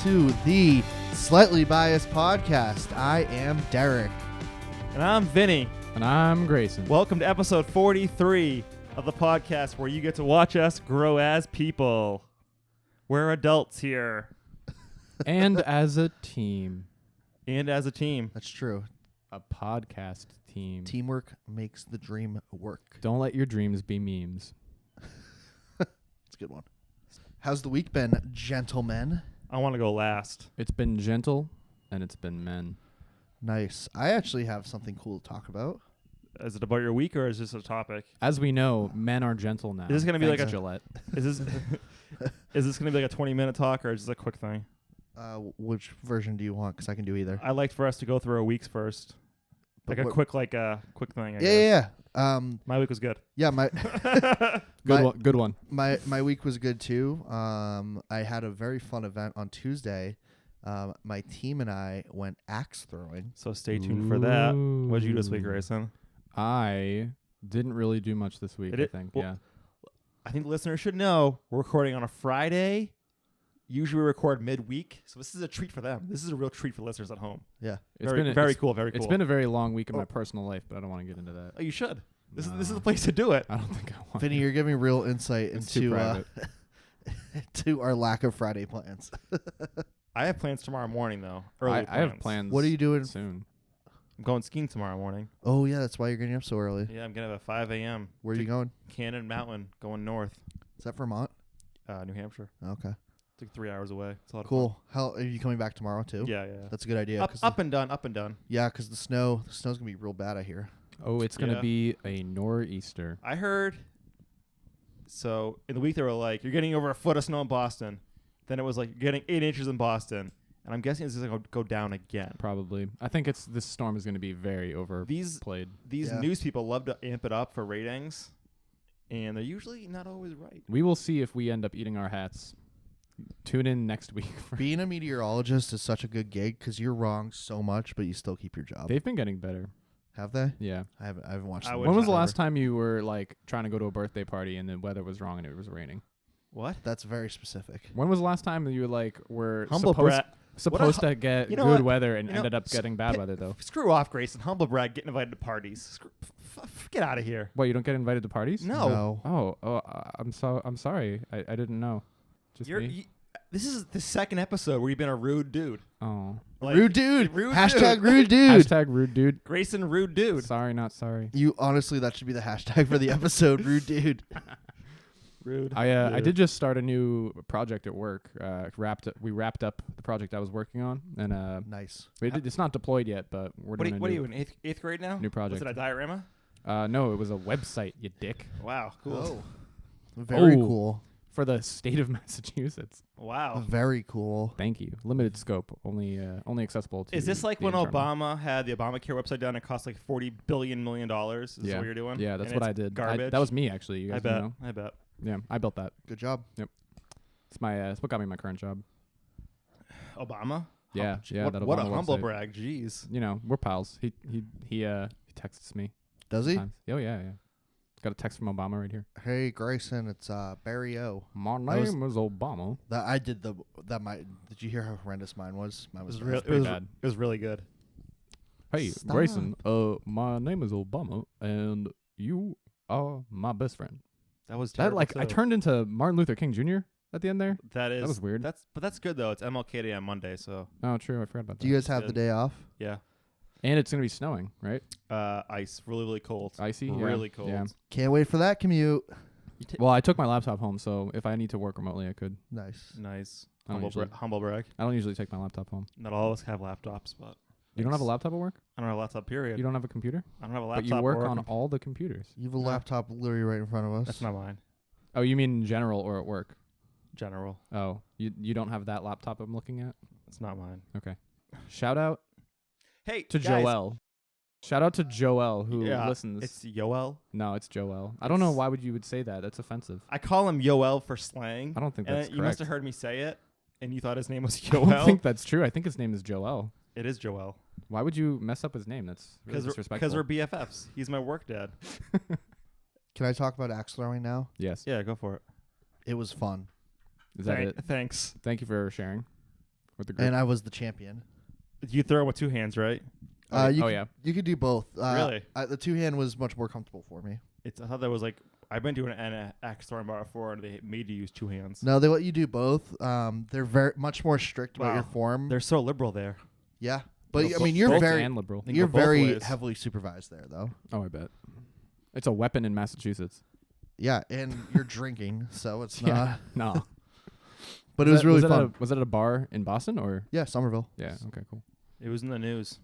to the Slightly Biased Podcast. I am Derek. And I'm Vinny. And I'm Grayson. Welcome to episode 43 of the podcast where you get to watch us grow as people. We're adults here. And as a team. And as a team. That's true. A podcast team. Teamwork makes the dream work. Don't let your dreams be memes. It's a good one. How's the week been, gentlemen? I want to go last. It's been gentle and it's been men. Nice. I actually have something cool to talk about. Is it about your week or is this a topic? As we know, men are gentle now. Is this gonna be Thanks, like a- Gillette? Is this going to be like a 20-minute talk or is this a quick thing? Which version do you want? Because I can do either. I'd like for us to go through our weeks first. But Like a what- quick thing. I Yeah, guess. yeah. My week was good. Yeah, my Good one. my week was good too. I had a very fun event on Tuesday. My team and I went axe throwing. So stay tuned for that. What did you do this week, Ooh. Grayson? I didn't really do much this week, I think. Well, Yeah. I think the listeners should know we're recording on a Friday. Usually we record midweek, so this is a treat for them. This is a real treat for listeners at home. Yeah. It's Very, been very it's, cool, very cool. It's been a very long week in Oh. my personal life, but I don't want to get into that. Oh, you should. This is No. the place to do it. I don't think I want Vinny, you're giving real insight It's too into private. to our lack of Friday plans. I have plans tomorrow morning though. Early I have plans. What are you doing? soon? I'm going skiing tomorrow morning. Oh yeah, that's why you're getting up so early. Yeah, I'm gonna have a 5 a.m. Where are you going? Cannon Mountain, going north, Is that Vermont? New Hampshire. Okay, It's like 3 hours away. It's a lot of cool. How are you coming back tomorrow too? fun. Yeah, yeah. That's a good idea. Up, up and done, up and done. Yeah, because the snow's gonna be real bad. I hear. Oh, it's going to Yeah. be a nor'easter. I heard. So in the week they were like, you're getting over a foot of snow in Boston. Then it was like you're getting 8 inches in Boston, and I'm guessing it's gonna go down again. Probably. I think this storm is going to be very overplayed. These Yeah. news people love to amp it up for ratings, and they're usually not always right. We will see if we end up eating our hats. Tune in next week. Being a meteorologist is such a good gig because you're wrong so much, but you still keep your job. They've been getting better. Have they? Yeah. I haven't watched. I them would When was the ever. last time you were like trying to go to a birthday party and the weather was wrong and it was raining? What? That's very specific. When was the last time that you like were Humble supposed brag. to get You know good what? weather and You know, ended up getting bad weather though? Screw off, Grayson. Humble brag, getting invited to parties. Get out of here. What, you don't get invited to parties? No. I'm sorry. I didn't know. Just me. This is the second episode where you've been a rude dude. Oh. Like, Rude dude. Rude Hashtag dude. rude dude. Hashtag rude dude. Grayson, rude dude. Sorry, not sorry. You honestly, that should be the hashtag for the episode. Rude dude. Rude. I dude. did just start a new project at work. We wrapped up the project I was working on, and Nice. it's not deployed yet, but we're doing What are a you in eighth grade now? new project. Was it a diorama? No, it was a website. You dick. Wow, cool. Very Oh. cool. For the state of Massachusetts. Wow. Very cool. Thank you. Limited scope, only accessible to. Is this like the when internal. Obama had the Obamacare website done? It cost like $40 billion. Is this Yeah. what you're doing? Yeah, that's And what it's I did. Garbage. That was me actually. You I guys bet. know. I bet. Yeah, I built that. Good job. It's what got me my current job. Obama. Yeah, yeah. that What a Obama humble website. brag. Jeez. You know, we're pals. He texts me. Does he? sometimes. Oh yeah. Got a text from Obama right here. Hey Grayson, it's Barry O. My was- name is Obama. That I did the that my. Did you hear how horrendous mine was? Mine It was was real. pretty bad. It was really good. Hey, Stop. Grayson. My name is Obama, and you are my best friend. That was That terrible like I too. turned into Martin Luther King Jr. at the end there. That was weird. That's good though. It's MLK Day on Monday, so Oh, true. I forgot about that. Do you guys have the good. day off? yeah. And it's gonna be snowing, right? Ice, really cold. Icy. Really yeah. cold. Yeah. Can't wait for that commute. Well, I took my laptop home, so if I need to work remotely, I could. Nice. Nice. I don't Humble brag. I don't usually take my laptop home. Not all of us have laptops, but You don't have a laptop at work? I don't have a laptop. Period. You don't have a computer? I don't have a But laptop. you work or a on comp- all the computers. You have a No. laptop literally right in front of us. That's not mine. Oh, you mean in general or at work? General. Oh, you don't have that laptop I'm looking at? It's not mine. Okay. Shout out Hey, to guys, Joel. Shout out to Joel who Yeah, listens. It's Yoel. No, it's Joel. I don't know It's- why you would say that. That's offensive. I call him Yoel for slang. I don't think And that's you must correct. have heard me say it, and you thought his name was I don't Yoel. think that's true. I think his name is Joel. It is Joel. Why would you mess up his name? That's really Because disrespectful. we're BFFs. He's my work dad. Can I talk about axe throwing now? Yes. Yeah, go for it. It was fun. Is that it? Thanks. Thank you for sharing. with the grip. and I was the champion. You throw it with two hands, right? You oh could, yeah. you could do both. Really? The two hand was much more comfortable for me. I thought that was like I've been doing an axe throwing bar before, and they made you use two hands. No, they let you do both. They're very much more strict about your Wow. form. They're so liberal there. Yeah, but Well, I mean, you're both very and liberal. They you're go both very ways. heavily supervised there, though. Oh, I bet. It's a weapon in Massachusetts. Yeah, and you're drinking, so it's not. Yeah. No. But it was really was fun. Was it at a bar in Boston or? Yeah, Somerville. Yeah. Okay. Cool. It was in the news.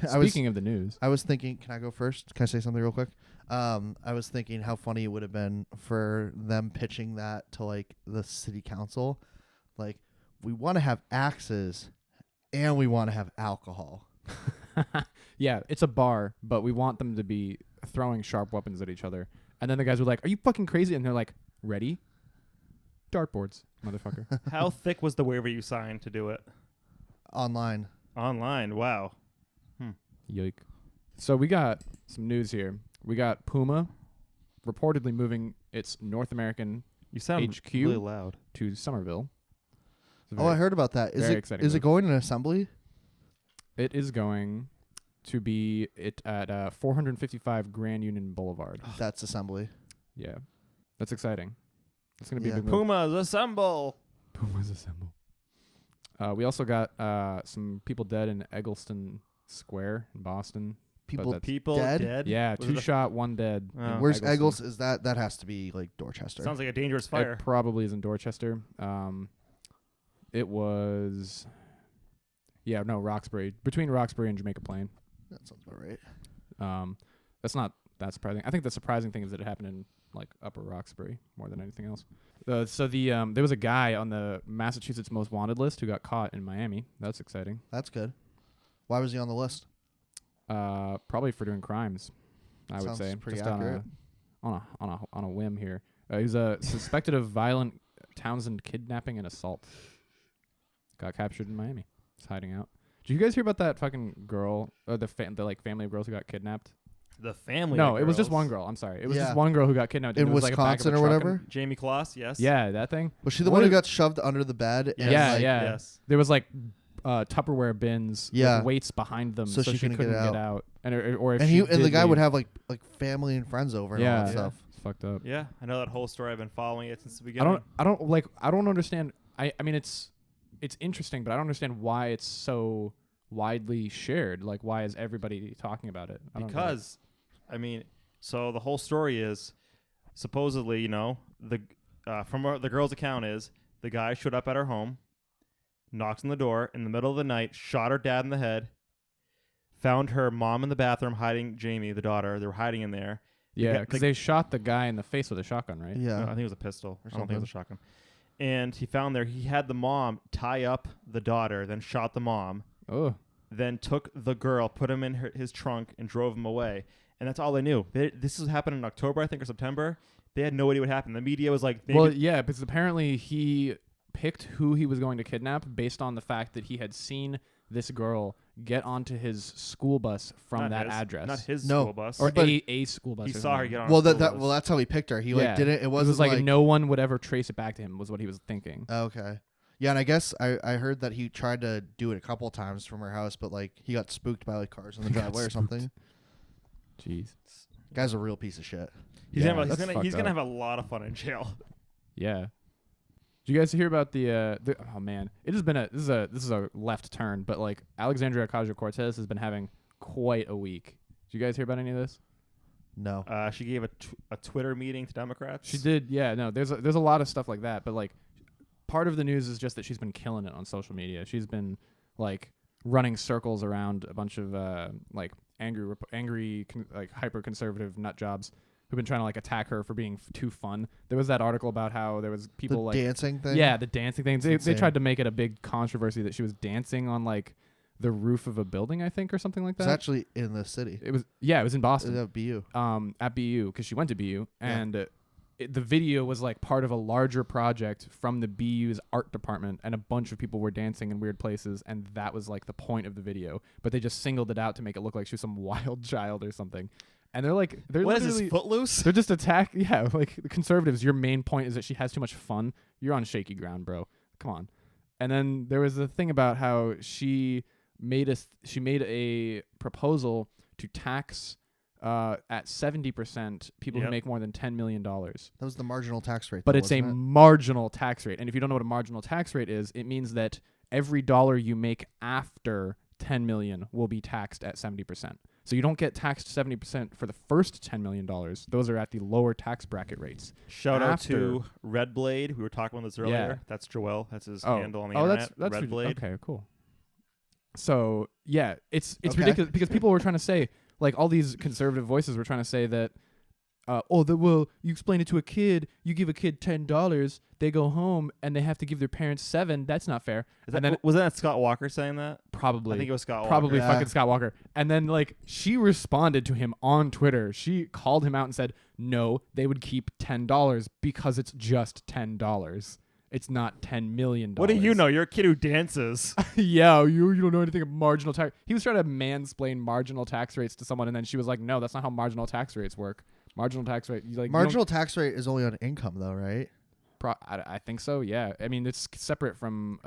Speaking of the news, I was thinking, can I go first? Can I say something real quick? I was thinking how funny it would have been for them pitching that to like the city council. Like, we want to have axes and we want to have alcohol. yeah, it's a bar, but we want them to be throwing sharp weapons at each other. And then the guys were like, "Are you fucking crazy?" And they're like, "Ready? Dartboards, motherfucker." How thick was the waiver you signed to do it? Online. Online. Wow. Yoik. So we got some news here. We got Puma reportedly moving its North American You sound HQ? really loud. to Somerville. It's Oh, I very- heard about that. very exciting Is it move. going in assembly? It is going to be at 455 Grand Union Boulevard. That's assembly. Yeah, that's exciting. It's going to be Yeah. a big move. Pumas assemble. Pumas assemble. We also got some people dead in Eggleston Square in Boston. People that's- People dead? dead. Yeah, Was two it a- shot, one dead. Oh. in Where's Eggleston. Eggles? Is that has to be like Dorchester? Sounds like a dangerous fire. It probably is in Dorchester. It was, Roxbury, between Roxbury and Jamaica Plain. That sounds about right. That's not that surprising. I think the surprising thing is that it happened in like Upper Roxbury more than anything else. There was a guy on the Massachusetts Most Wanted list who got caught in Miami. That's exciting. That's good. Why was he on the list? Probably for doing crimes. I would Sounds say pretty just accurate. on a whim here. He's suspected of violent Townsend kidnapping and assault. Got captured in Miami. He's hiding out. Did you guys hear about that fucking girl, the family of girls who got kidnapped? The family. No, of it was just girls. one girl. I'm sorry. It was Yeah. just one girl who got kidnapped. In and it was like a back of a Wisconsin or truck whatever? and- Jamie Kloss. Yes. Yeah, that thing. Was she the What one who is- got shoved under the bed? and, Yeah, like, yeah. Yes. There was like Tupperware bins Yeah. with weights behind them, So she couldn't get out. And or if And she the did guy would leave- have like family and friends over and all yeah, that stuff. It's fucked up. Yeah, I know that whole story. I've been following it since the beginning. I don't understand. I mean it's interesting, but I don't understand why it's so widely shared. Like, why is everybody talking about it? I don't get it. Because, I mean, so the whole story is supposedly, the the girl's account is the guy showed up at her home, knocked on the door in the middle of the night, shot her dad in the head, found her mom in the bathroom hiding Jamie, the daughter. They were hiding in there. Yeah, guy- because the- they shot the guy in the face with a shotgun, right? Yeah. I think it was a pistol. Or I don't think it was a something. shotgun. And he found there, he had the mom tie up the daughter, then shot the mom, Oh, then took the girl, put him in his trunk, and drove him away. And that's all they knew. This was happening in October, I think, or September. They had no idea what happened. The media was like, well, yeah, because apparently he picked who he was going to kidnap based on the fact that he had seen this girl get onto his school bus from not that his- address. Not his No. school bus. or But a school bus. he or saw her something. get on Well, a school bus. that's how he picked her. He Yeah. like didn't. It It wasn't was like no one would ever trace it back to him, was what he was thinking. Okay. Yeah, and I guess I heard that he tried to do it a couple times from her house, but like he got spooked by like cars in the He got driveway or spooked. something. Jeez. Guy's a real piece of shit. He's Yeah, gonna, that's he's fucked gonna up. have a lot of fun in jail. Yeah. Did you guys hear about the oh man, it has been this is a left turn, but like Alexandria Ocasio-Cortez has been having quite a week. Did you guys hear about any of this? No. She gave a Twitter meeting to Democrats. She did, yeah. No, there's a lot of stuff like that, but like part of the news is just that she's been killing it on social media. She's been like running circles around a bunch of like angry like hyper conservative nut jobs who've been trying to like attack her for being too fun. There was that article about how there was people The like dancing thing. yeah, the dancing things. They insane. tried to make it a big controversy that she was dancing on like the roof of a building, I think, or something like It's that. actually in the city. It was in Boston. At BU. At BU because she went to BU, Yeah. and the video was like part of a larger project from the BU's art department, and a bunch of people were dancing in weird places, and that was like the point of the video. But they just singled it out to make it look like she was some wild child or something. And they're what is literally- this, Footloose? They're just like the conservatives. Your main point is that she has too much fun. You're on shaky ground, bro. Come on. And then there was a thing about how she made a proposal to tax at 70% people who Yep. make more than $10 million. That was the marginal tax rate. But though, it's a wasn't it? marginal tax rate. And if you don't know what a marginal tax rate is, it means that every dollar you make after 10 million will be taxed at 70%. So you don't get taxed 70% for the first $10 million. Those are at the lower tax bracket rates. Shout out After- to Red Blade. We were talking about this earlier. Yeah. That's Joel. That's his Oh, handle on the oh, internet. that's Red Blade. Okay, cool. So yeah, it's Okay. ridiculous because people were trying to say, like, all these conservative voices were trying to say that, well, you explain it to a kid, you give a kid $10, they go home and they have to give their parents $7. That's not fair. Is And that, then wasn't that Scott Walker saying that? probably I think it was Scott probably Yeah. fucking Scott Walker. And then like she responded to him on Twitter. She called him out and said, "No, they would keep $10 because it's just $10. It's not $10 million." What do you know? You're a kid who dances. Yeah, you don't know anything of marginal tax. He was trying to mansplain marginal tax rates to someone, and then she was like, "No, that's not how marginal tax rates work. Marginal tax rate, you like Marginal tax rate is only on income, though, right? I think so. Yeah, I mean it's separate from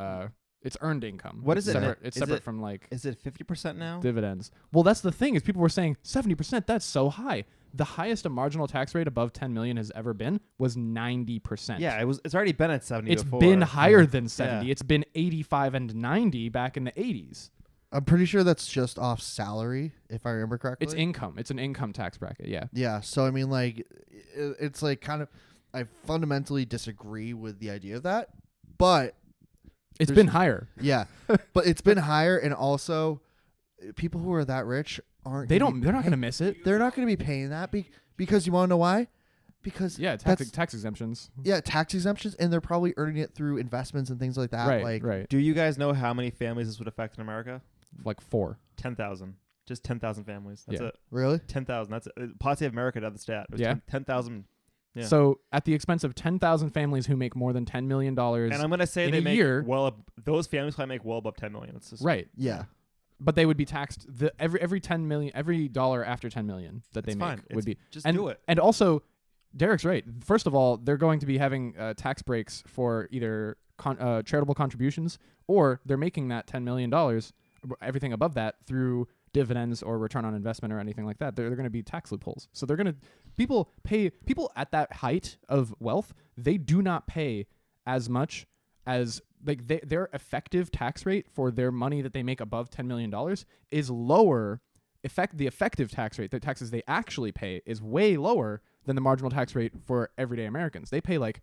it's earned income. What It's is it? Separate, it's Is separate it- from like Is it 50% now? dividends. Well, that's the thing is people were saying 70%. That's so high. The highest a marginal tax rate above 10 million has ever been was 90%. Yeah, it's already been at 70 It's before. been higher than 70. Yeah. It's been 85 and 90 back in the 80s. I'm pretty sure that's just off salary, if I remember correctly. It's income. It's an income tax bracket. Yeah. Yeah, so I mean, like, it's like kind of, I fundamentally disagree with the idea of that, but It's There's- been higher. yeah, but it's been higher, and also, people who are that rich aren't. They're gonna not be going to miss it. They're not going to be paying that because you want to know why? Because Yeah, that's tax exemptions. yeah, tax exemptions, and they're probably earning it through investments and things like that. Right, like, right. Do you guys know how many families this would affect in America? Like 4. 10,000. Just 10,000 families. That's Yeah. it. really? 10,000. That's it. Pod Save America had the stat. It was Yeah. 10,000. Yeah. So at the expense of 10,000 families who make more than $10 million. And I'm going to say in they a make year- those families probably make well above 10 million. It's just Right. Yeah. But they would be taxed every 10 million, every dollar after 10 million that they It's make fine. would be. Just And, do it. and also, Derek's right. First of all, they're going to be having tax breaks for either charitable contributions, or they're making that $10 million, everything above that, through dividends or return on investment or anything like that. They're going to be tax loopholes. So they're going to people at that height of wealth. They do not pay as much as like their effective tax rate for their money that they make above $10 million is lower. The effective tax rate, the taxes they actually pay, is way lower than the marginal tax rate for everyday Americans. They pay like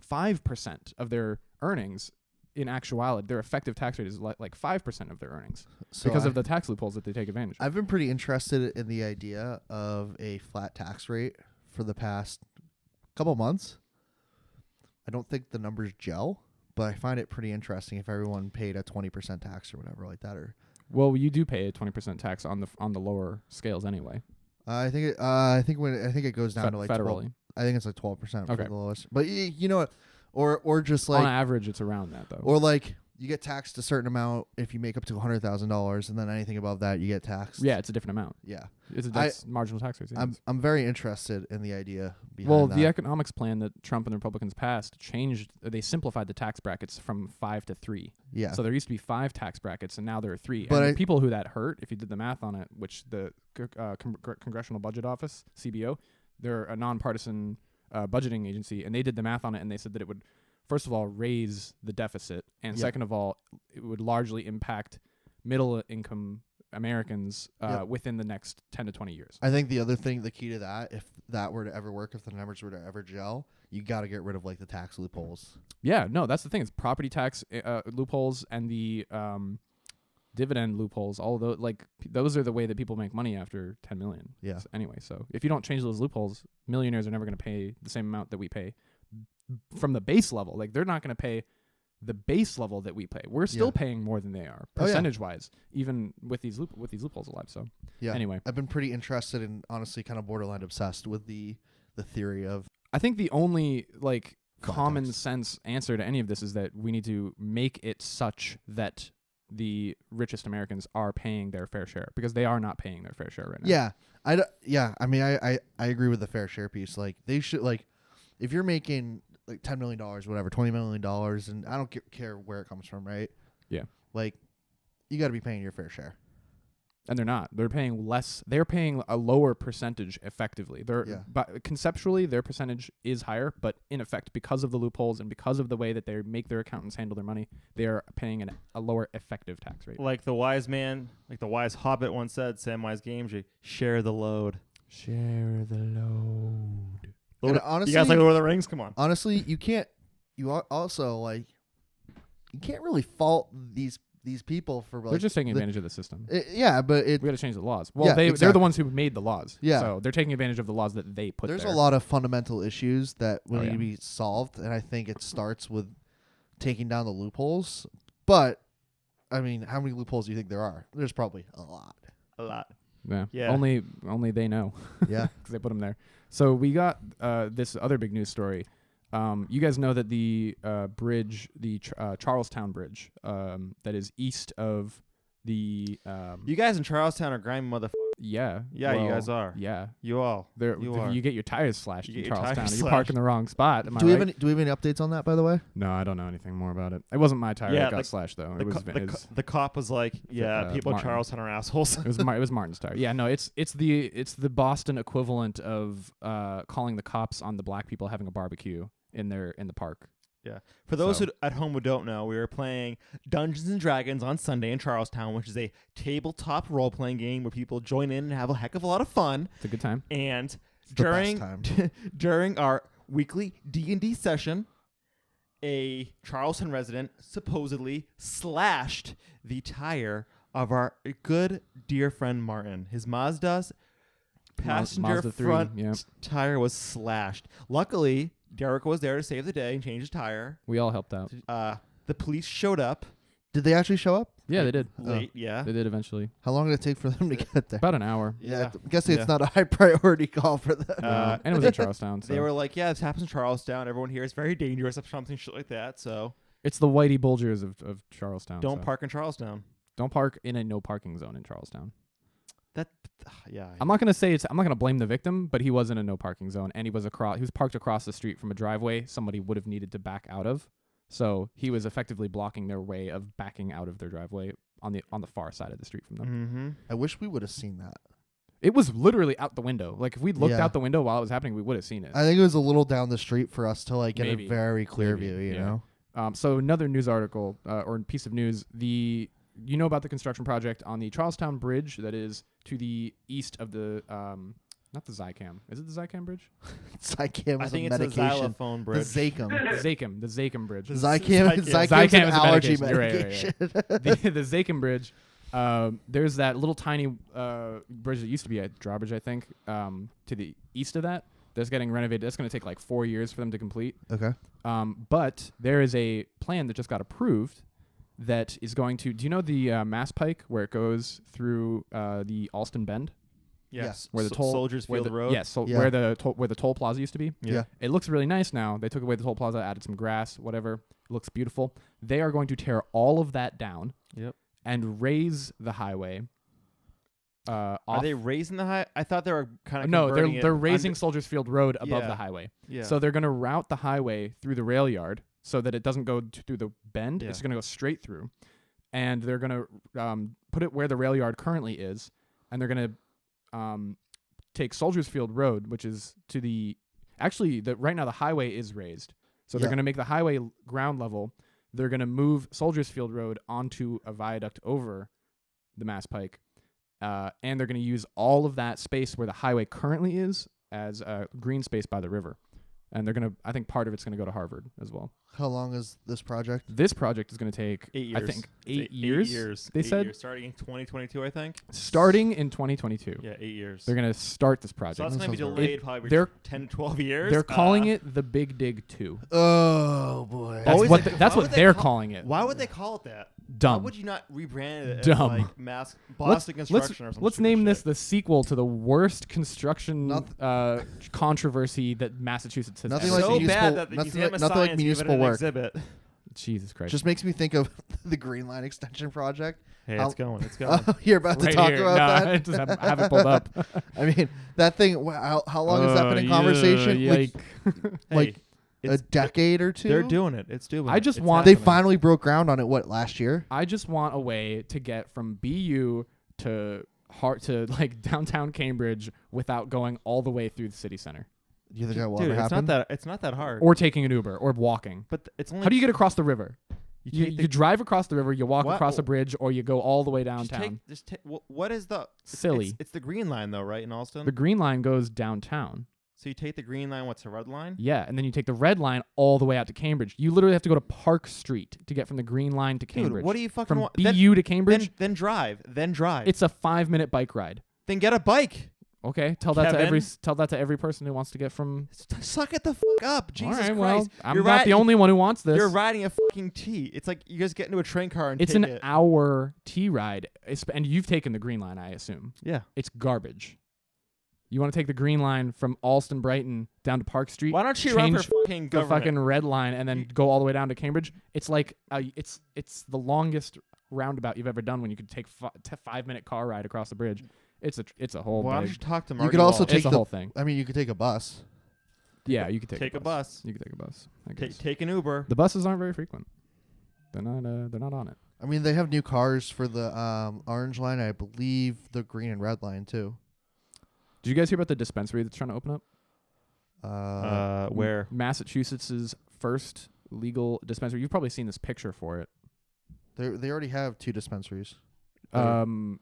5% of their earnings. In actuality, their effective tax rate is like 5% of their earnings So because of the tax loopholes that they take advantage of. I've been pretty interested in the idea of a flat tax rate for the past couple months. I don't think the numbers gel, but I find it pretty interesting if everyone paid a 20% tax or whatever like that. Or Well, you do pay a 20% tax on the lower scales anyway. I think it goes down to like 12. federally. I think it's like 12% for Okay. the lowest. But you know what? Or just like On average, it's around that though. or like you get taxed a certain amount if you make up to $100,000, and then anything above that you get taxed. Yeah, it's a different amount. Yeah. That's marginal tax rates. yeah. I'm very interested in the idea behind Well, that. the economics plan that Trump and the Republicans passed they simplified the tax brackets from 5 to 3. yeah. So there used to be 5 tax brackets, and now there are 3. But And the I- people who that hurt, if you did the math on it, which the Congressional Budget Office, CBO, they're a nonpartisan budgeting agency, and they did the math on it, and they said that it would, first of all, raise the deficit, and Yep. second of all, it would largely impact middle-income Americans Yep. within the next 10 to 20 years. I think the other thing, the key to that, if that were to ever work, if the numbers were to ever gel, you got to get rid of like the tax loopholes. Yeah, no, that's the thing. It's property tax loopholes and the dividend loopholes. All of those, those are the way that people make money after 10 million. Yeah. Anyway, so if you don't change those loopholes, millionaires are never going to pay the same amount that we pay from the base level. Like they're not going to pay the base level that we pay. We're still Yeah. paying more than they are, Oh, yeah. percentage wise, even with these loopholes alive. So Yeah. anyway, I've been pretty interested and honestly kind of borderline obsessed with the theory of I think the only like Flat common tax. sense answer to any of this is that we need to make it such that the richest Americans are paying their fair share, because they are not paying their fair share right now. yeah. I mean, I agree with the fair share piece. Like they should, like, if you're making like $10 million, whatever, $20 million, and I don't care where it comes from, right? Yeah. Like, you got to be paying your fair share. And they're not. They're paying less. They're paying a lower percentage effectively. Yeah. But conceptually, their percentage is higher, but in effect, because of the loopholes and because of the way that they make their accountants handle their money, they are paying a lower effective tax rate. Like the wise hobbit once said, Samwise Gamgee, share the load. Share the load. And You honestly, guys like Lord of the Rings? Come on. honestly, you can't. Also like, you can't really fault these people for like. They're just taking the- advantage of the system. yeah, but We got to change the laws. Well, Yeah, they're exactly. the ones who made the laws. Yeah. So they're taking advantage of the laws that they put there's there. a lot of fundamental issues that will Oh, need yeah. to be solved, and I think it starts with taking down the loopholes. But I mean, how many loopholes do you think there are? There's probably a lot. A lot. Yeah. Yeah. Only they know. Yeah. Because they put them there. So we got this other big news story. You guys know that the bridge, the Charlestown Bridge, that is east of the You guys in Charlestown are grimy motherfuckers. yeah Yeah, you well, guys are. yeah You all. there You are. you get your tires slashed You in get your tires Charlestown. You slashed. park in the wrong spot. Am I Do we right? have any updates on that, by the way? No, I don't know anything more about it. It wasn't my tire Yeah, that got the- slashed though. The, It was co- the, it co- was, the cop was like, "Yeah, people in Martin. Charlestown are assholes." it was Martin's tire. Yeah, no, it's the Boston equivalent of calling the cops on the black people having a barbecue in the park. For those So- who at home who don't know, we were playing Dungeons and Dragons on Sunday in Charlestown, which is a tabletop role-playing game where people join in and have a heck of a lot of fun. It's a good time. And the best during time. during our weekly D&D session, a Charleston resident supposedly slashed the tire of our good dear friend Martin. His Mazda's passenger Mazda 3, front yeah. tire was slashed. Luckily, Derek was there to save the day and change his tire. We all helped out. The police showed up Did they actually show up? Yeah, they did. late. Yeah. They did eventually. How long did it take for them to get there? About an hour. Yeah. I'm guessing Yeah. it's not a high priority call for them. And it was in Charlestown. So. They were like, "Yeah, this happens in Charlestown. Everyone here is very dangerous or something shit like that. So It's the Whitey Bulgers of Charlestown. don't so. park in Charlestown." Don't park in a no parking zone in Charlestown. That, yeah. I'm not gonna blame the victim, but he was in a no parking zone and he was parked across the street from a driveway somebody would have needed to back out of. So he was effectively blocking their way of backing out of their driveway on the far side of the street from them. Mm-hmm. I wish we would have seen that. It was literally out the window. Like if we'd looked Yeah. out the window while it was happening, we would have seen it. I think it was a little down the street for us to like get Maybe. a very clear Maybe, view, you yeah. know? So another news article or piece of news, you know about the construction project on the Charlestown Bridge that is to the east of the not the Zycam. Is it the Zycam Bridge? Zycam I is think a it's a medication. xylophone The bridge. Zacam. The Zacam Bridge. Zycam is Zycam an is a allergy medication. You're right, medication. the Zacam Bridge. There's that little tiny bridge that used to be a drawbridge, I think, to the east of that. That's getting renovated. That's going to take like 4 years for them to complete. Okay. But there is a plan that just got approved that is going to. Do you know the Mass Pike where it goes through the Alston Bend, Yes. where the toll Soldiers where Field the, Road. Yes, so Yeah. where the toll plaza used to be. Yeah. It looks really nice now. They took away the toll plaza, added some grass, whatever. It looks beautiful. They are going to tear all of that down. Yep. And raise the highway. Are Off. they raising the high? I thought they were kind of No, they're raising Soldiers Field Road above Yeah. the highway. Yeah. So they're going to route the highway through the rail yard so that it doesn't go through the bend. Yeah. It's going to go straight through. And they're going to put it where the rail yard currently is. And they're going to take Soldiers Field Road, which is to the... Actually, right now the highway is raised. So they're Yeah. going to make the highway ground level. They're going to move Soldiers Field Road onto a viaduct over the Mass Pike. And they're going to use all of that space where the highway currently is as green space by the river. And they're going to, I think part of it's going to go to Harvard as well. How long is this project? This project is going to take, 8 years. I think, It's 8 years. 8 years. They 8 said years, starting in 2022, I think. starting in 2022. Yeah, 8 years. They're going to start this So project. that's going to be sounds delayed probably they're- 10 to 12 years. They're calling it the Big Dig 2. Oh boy. That's Always what like- that's why what would they they're call- calling it. Why would they call it that? Why Dumb. would you not rebrand it as Dumb. like Boston Construction or something? Let's name this the sequel to the worst construction controversy that Massachusetts has Nothing ever like so seen. municipal- bad that the nothing Museum like- of nothing like Science gave it municipal an work. exhibit. Jesus Christ. Just makes me think of the Green Line Extension project. Hey, I'll- it's going. It's going. Oh, you're about to Right talk here. about Nah, that? I just have it pulled up. I mean, that thing. How long has that been in conversation? Yike. Hey, like- It's- decade or two. They're doing it. It's doing. I it. just It's want- They happening. finally broke ground on it. What, last year? I just want a way to get from BU to like downtown Cambridge without going all the way through the city center, Do you think that will Dude, ever it's happen? not that hard. or taking an Uber, or walking. But it's only. How do you get across the river? You take the- you drive across the river, you walk What? across a bridge, or you go all the way just downtown. what is the Silly. It's the green line though, right? In Alston. The green line goes downtown. So you take the green line. What's the red line? Yeah, and then you take the red line all the way out to Cambridge. You literally have to go to Park Street to get from the green line to Cambridge. Dude, what do you fucking from want? BU to Cambridge? Then drive. Then drive. It's a 5-minute bike ride. Then get a bike. Okay, tell that Kevin? to every person who wants to get from. Suck it the fuck up, Jesus all right, Christ! well, I'm You're not the only one who wants this. You're riding a fucking T. It's like you just get into a train car and It's take an it. hour T ride, and you've taken the green line, I assume. Yeah. It's garbage. You want to take the green line from Alston Brighton down to Park Street? Why don't you run for change fucking the government? fucking red line and then go all the way down to Cambridge? It's like it's the longest roundabout you've ever done when you could take 5-minute car ride across the bridge. It's a whole. Why don't big- you talk to You Marty could also Walsh? take it's a the- whole thing. I mean, you could take a bus. Yeah, you could take a bus. You could take a bus. I guess. Take an Uber. The buses aren't very frequent. They're not on it. I mean, they have new cars for the orange line. I believe the green and red line too. Did you guys hear about the dispensary that's trying to open up? Where? Massachusetts' first legal dispensary. You've probably seen this picture for it. They already have 2 dispensaries.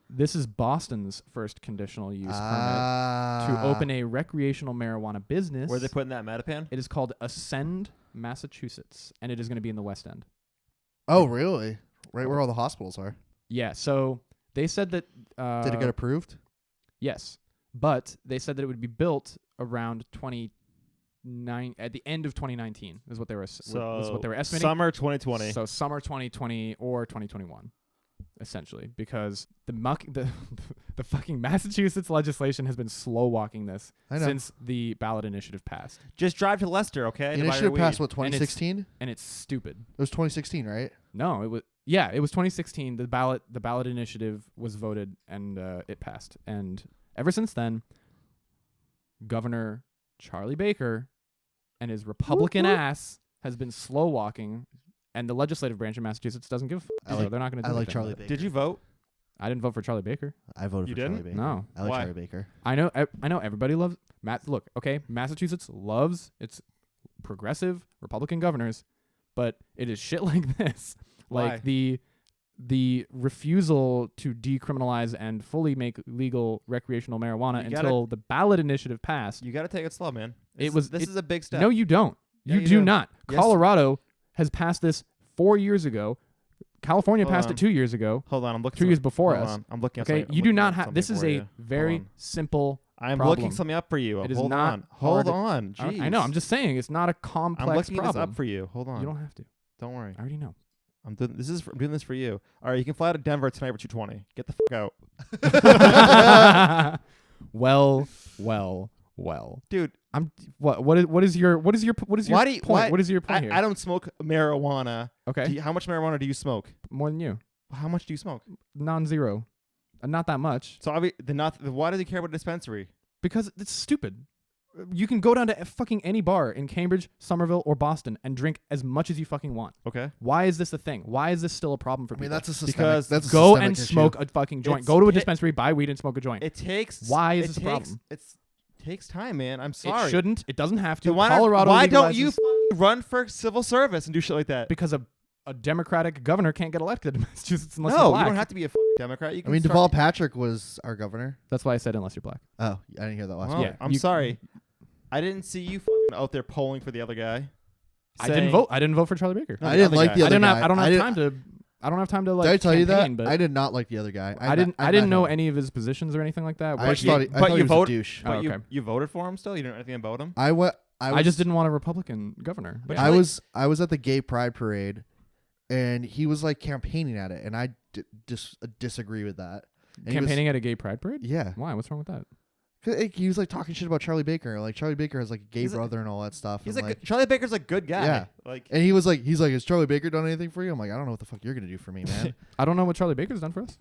This is Boston's first conditional use permit Ah. to open a recreational marijuana business. Where they putting that Metapan? It is called Ascend, Massachusetts, and it is going to be in the West End. Oh, really? Right where all the hospitals are. Yeah, so they said that... Did it get approved? Yes, but they said that it would be built around at the end of 2019 is what they were estimating. Summer 2020. So summer 2020 or 2021, essentially, because the fucking Massachusetts legislation has been slow walking this I know. since the ballot initiative passed, Just drive to Leicester, okay? The to buy your initiative passed, weed. what, 2016? and it's stupid. It was 2016, right? No, it was 2016. The ballot initiative was voted and it passed, and ever since then, Governor Charlie Baker and his Republican ass has been slow walking, and the legislative branch in Massachusetts doesn't give a fuck. So they're not going to do I like anything Charlie about it. Baker. Did you vote? I didn't vote for Charlie Baker. I voted You for Charlie didn't? Baker. No. I like Why? Charlie Baker. I know everybody loves Look, okay, Massachusetts loves its progressive Republican governors, but it is shit like this. Why? Like the refusal to decriminalize and fully make legal recreational marijuana You gotta- until the ballot initiative passed. You got to take it slow, man. This This is a big step. No, you don't. Yeah, you you do do. not. Yes. Colorado has passed this 4 years ago. California Hold passed on. it 2 years ago. Hold on, I'm looking. 2 years before hold us. on. I'm looking. At Okay, something- you I'm do looking not at have. something This is for a you. very Hold on. simple. I'm problem. looking something up for you. It is Hold not on. hard. Hold on. I Jeez. know. I'm just saying it's not a complex I'm looking problem. this up for you. Hold on. You don't have to. Don't worry. I already know. I'm doing this for you. All right, you can fly to Denver tonight for 220. Get the fuck out, well, dude. what is your Why do you- point? why- What is your point here? I don't smoke marijuana. Okay, How much marijuana do you smoke? more than you. How much do you smoke? Non-zero, not that much. So why does he care about a dispensary? Because it's stupid. You can go down to fucking any bar in Cambridge, Somerville, or Boston and drink as much as you fucking want. Okay. Why is this a thing? Why is this still a problem for I people? mean, that's a systemic. Because that's a Go systemic and issue. smoke a fucking joint. It's- Go to a it- dispensary, buy weed, and smoke a joint. It takes. Why is it this a takes, problem? It takes time, man. I'm sorry. It shouldn't. It doesn't have to. Then why Colorado why don't you legalizes- fucking run for civil service and do shit like that? because a Democratic governor can't get elected in Massachusetts unless you're No, black. you don't have to be a fucking Democrat. You I can mean, start- Deval Patrick was our governor. That's why I said unless you're black. Oh, I didn't hear that last Well, one. Yeah, I'm you- sorry. I didn't see you fucking out there polling for the other guy. I didn't vote. I didn't vote for Charlie Baker. No, I the didn't other like guy. the other guy. I don't have didn't- time to. I don't have time to like. Did I tell you that? campaign, But I did not like the other guy. I didn't met know him. any of his positions or anything like that. I But actually thought he, but I thought you he was vote- a douche. But Oh, okay. you voted for him still? You didn't know anything about him? I went. I just didn't want a Republican governor. But Yeah. I was at the gay pride parade, and he was like campaigning at it, and I just disagree with that. And he was- campaigning at a gay pride parade. yeah, Why? What's wrong with that? 'Cause, like, he was like talking shit about Charlie Baker. Like Charlie Baker has like a gay He's a- brother and all that stuff. He's and, like Charlie Baker's a good guy. Yeah. Like and he's like, has Charlie Baker done anything for you? I'm like, I don't know what the fuck you're gonna do for me, man. I don't know what Charlie Baker's done for us.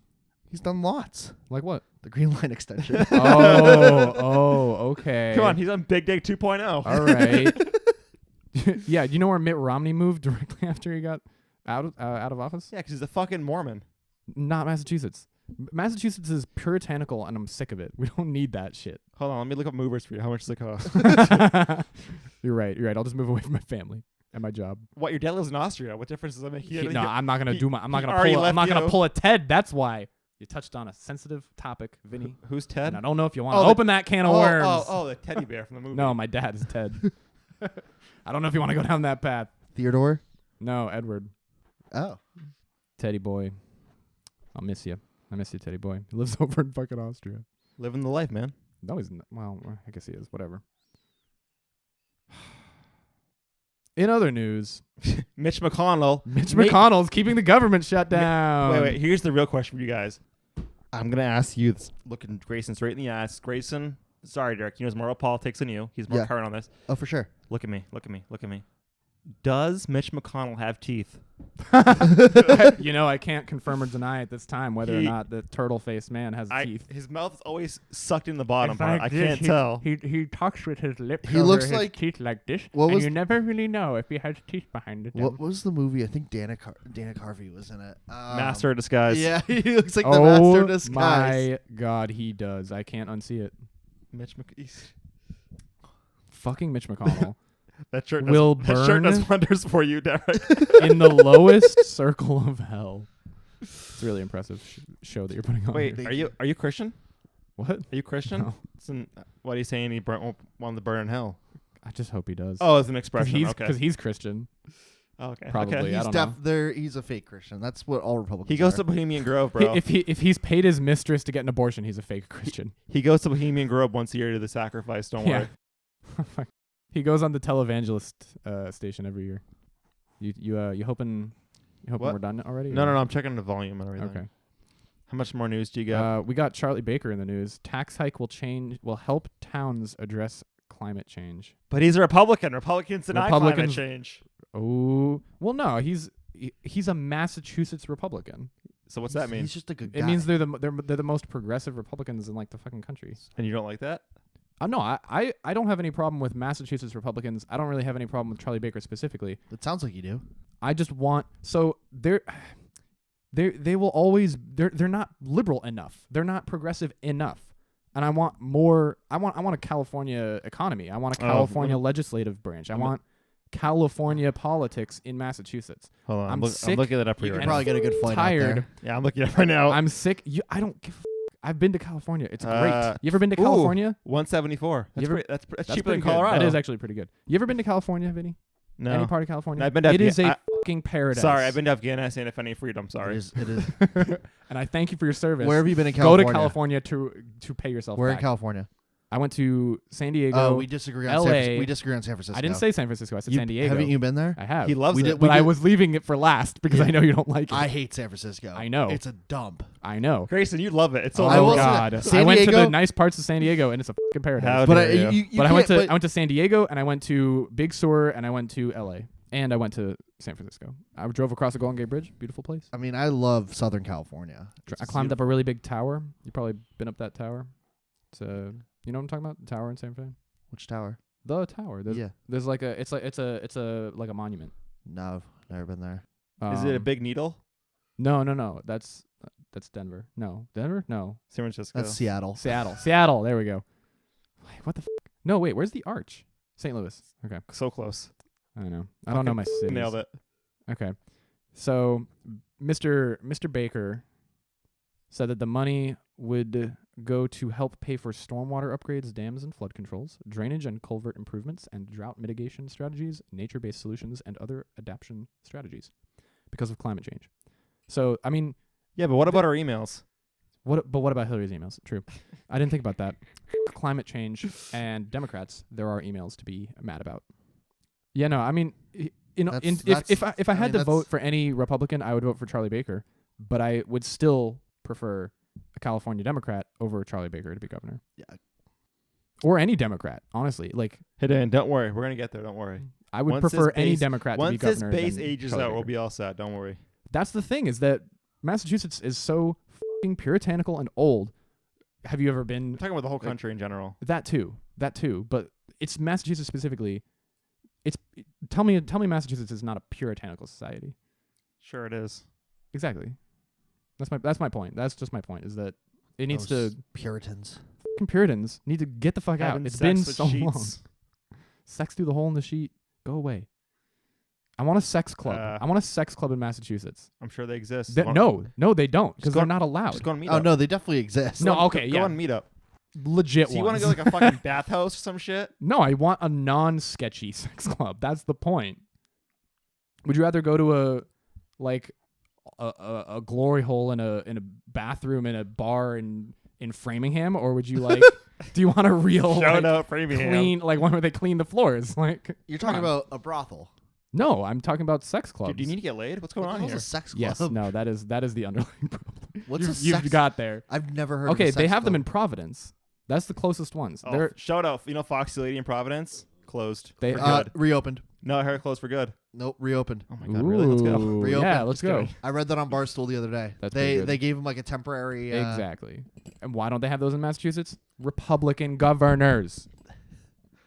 He's done lots. Like what? The Green Line extension. Oh, okay. come on, he's on Big Dig 2.0. All right. Yeah, you know where Mitt Romney moved directly after he got out of office? Yeah, because he's a fucking Mormon. Not Massachusetts. Massachusetts is puritanical, and I'm sick of it. We don't need that shit. Hold on, let me look up movers for you. How much does it cost? You're right. I'll just move away from my family and my job. What, your dad lives in Austria? What difference does that make? No, I'm not gonna he- do my. I'm not he gonna already pull. I'm left not gonna you. pull a Ted. That's why you touched on a sensitive topic, Vinny. Who's Ted? And I don't know if you want to Oh, the- open that can of worms. The teddy bear from the movie. No, my dad is Ted. I don't know if you want to go down that path. Theodore. No, Edward. Oh, Teddy boy. I'll miss you. I miss you, Teddy boy. He lives over in fucking Austria. Living the life, man. No, he's not. Well, I guess he is. Whatever. In other news, Mitch McConnell. Mitch Ma- McConnell's keeping the government shut down. Wait. Here's the real question for you guys. I'm gonna ask you, looking Grayson straight in the eyes. Grayson, sorry, Derek. He knows more about politics than you. He's more Yeah. current on this. oh, for sure. Look at me. Look at me. Look at me. Does Mitch McConnell have teeth? You know, I can't confirm or deny at this time whether or He- not the turtle-faced man has teeth. His mouth is always sucked in the bottom part. I can't tell. He talks with his lips. He over looks his like- teeth like this, what was- you never really know if he has teeth behind it. What was the movie? I think Dana Carvey was in it. Master of disguise. Yeah, he looks like the master of disguise. My God, he does. I can't unsee it. Mitch McConnell. Fucking Mitch McConnell That shirt. Will That shirt does burn- wonders for you, Derek. in the lowest circle of hell. It's a really impressive show that you're putting on. Wait, here. are you Christian? What? Are you Christian? No. What are you saying? He wanted to burn in hell. I just hope he does. Oh, it's an because expression. he's, Okay. Christian. Okay. Probably. Okay. I He's don't know. He's a fake Christian. That's what all Republicans. He goes are. to Bohemian Grove, bro. If he's paid his mistress to get an abortion, he's a fake Christian. He goes to Bohemian Grove once a year to the sacrifice. Don't Yeah. worry. He goes on the televangelist station every year. You hoping What? we're done already? No. or- I'm checking the volume and everything. Okay. How much more news do you got? We got Charlie Baker in the news. Tax hike will help towns address climate change. But he's a Republican. Republicans deny Republicans- climate change. Oh, well, no, he's a Massachusetts Republican. So what's that mean? He's just a good guy. It means they're the most progressive Republicans in like the fucking country. And you don't like that? No, I don't have any problem with Massachusetts Republicans. I don't really have any problem with Charlie Baker specifically. It sounds like you do. I just want they will always they're not liberal enough. They're not progressive enough. And I want more. I want a California economy. I want a Oh, California well- legislative branch. I I'm- want California politics in Massachusetts. Hold on. I'm I'm sick. looking it up for You you could right probably now. get a good flight out Tired. there. Yeah, I'm looking it up right now. I'm sick. I don't give. I've been to California. It's Uh, great. You ever been to ooh, California? 174. That's, You ever- pretty, that's That's cheaper pretty than good. Colorado. That is actually pretty good. You ever been to California, Vinny? no. Any part of California? I've been to It is a Afghan- fucking paradise. Sorry, I've been to Afghanistan. If any freedom, It sorry. is. It is. And I thank you for your service. Where have you been in Go California? to California to pay yourself Where back. in California? I went to San Diego. Oh, we disagree on LA. we disagree on San Francisco. I didn't say San Francisco. I said You- San Diego. Haven't you been there? I have. He loves We it. did- but I did- was leaving it for last because Yeah. I know you don't like it. I hate San Francisco. I know. It's a dump. I know. Grayson, you love it. It's so Oh I will say God! that. San I went to the Diego- nice parts of San Diego, and it's a fucking paradise. How But dare you. you but I went can't- to San Diego, and I went to Big Sur, and I went to L.A. and I went to San Francisco. I drove across the Golden Gate Bridge. Beautiful place. I mean, I love Southern California. I climbed up a really big tower. You've probably been up that tower. It's you know what I'm talking about? The tower in San Fran. Which tower? The tower. There's, Yeah. There's like a. It's a like a monument. No, I've never been there. Is it a Um, big needle? No. That's Denver. No, Denver. No, San Francisco. That's Seattle. Seattle. There we go. Wait, what the? No, wait. Where's the arch? St. Louis. Okay, So close. I know. I don't know my cities. Nailed it. Okay, so Mr. Baker said that the money would go to help pay for stormwater upgrades, dams and flood controls, drainage and culvert improvements, and drought mitigation strategies, nature-based solutions, and other adaptation strategies because of climate change. So, I mean, Yeah, but what about our emails? what about Hillary's emails? True. I didn't think about that. Climate change and Democrats, there are emails to be mad about. Yeah, no, I mean, you know, if I had to vote for any Republican, I would vote for Charlie Baker, but I would still prefer a California Democrat over Charlie Baker to be governor. Yeah. Or any Democrat, honestly. Like, Hit in. Don't worry. We're going to get there. Don't worry. I would Once prefer this any base- Democrat to be Once this governor. base than ages Charlie out, we'll Baker. be all set. Don't worry. That's the thing, is that Massachusetts is so fucking puritanical and old. Have you ever been I'm talking about the whole country in general. That too. But it's Massachusetts specifically. tell me Massachusetts is not a puritanical society. Sure, it is. Exactly. That's my point. That's just my point. Is that it needs Those to Puritans. fucking Puritans need to get the fuck out. Having It's sex been with so long. sheets. Sex through the hole in the sheet. Go away. I want a sex club. Uh, I want a sex club in Massachusetts. I'm sure they exist. No, they don't, because go- they're not allowed. Just go on Meetup. Oh no, they definitely exist. No, okay, Go yeah, on Meetup. legit So you want ones. to go like a fucking bathhouse or some shit? No, I want a non-sketchy sex club. That's the point. Would you rather go to a glory hole in a bathroom in a bar in Framingham, or would you like? Do you want a real Shout like, out Framingham. clean like one where they clean the floors? Like You're come talking on. about a brothel. No, I'm talking about sex clubs. Dude, do you need to get laid? What's going What on the hell's here? a sex club? Yes, no, that is the underlying problem. What's a You've sex? got there. I've never heard. Okay, of a they sex have them club. in Providence. That's the closest ones. Oh, They're shout out. You know Foxy Lady in Providence? Closed. They- for Uh, good. Reopened. No, I heard it closed for good. Nope, reopened. Oh my god, really? Let's go. Ooh, Reopen. yeah, let's Just go. kidding. I read that on Barstool the other day. That's pretty good. They gave him like a temporary. Exactly. And why don't they have those in Massachusetts? Republican governors.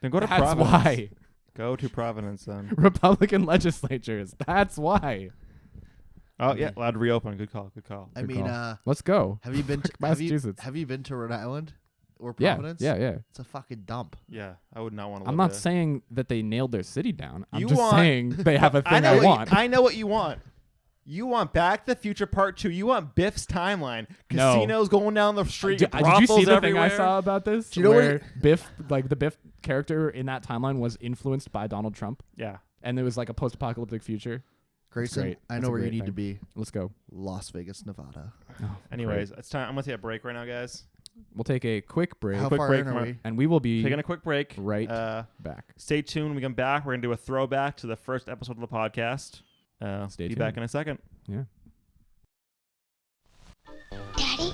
Then go to That's Providence. why. Go to Providence then. Republican legislatures. That's why. Oh yeah, allowed to reopen. Good call. Good call. I Good mean, call. Let's go. have you been to Massachusetts. Have you been to Rhode Island or Yeah, Providence? yeah. It's a fucking dump. Yeah, I would not want to. I'm not saying that they nailed their city down. I'm You just want- saying they have a thing know I what you- want. I know what you want. You want Back to the Future Part 2. You want Biff's timeline. No. Casinos going down the street. Did you brothels see the everywhere. thing I saw about this? Do you know what where Biff, like the Biff character in that timeline, was influenced by Donald Trump, Yeah. and there was like a post-apocalyptic future. Grayson, great. I That's know a where you great need to thing. be. Let's go. Las Vegas, Nevada. Oh, Anyways, it's time. I'm gonna take a break right now, guys. we'll take a quick break, How quick far break in from are our- we? and we will be Taking a quick break. right back. Stay tuned. When we come back, we're gonna do a throwback to the first episode of the podcast. Stay be tuned. back in a second. Yeah. Daddy,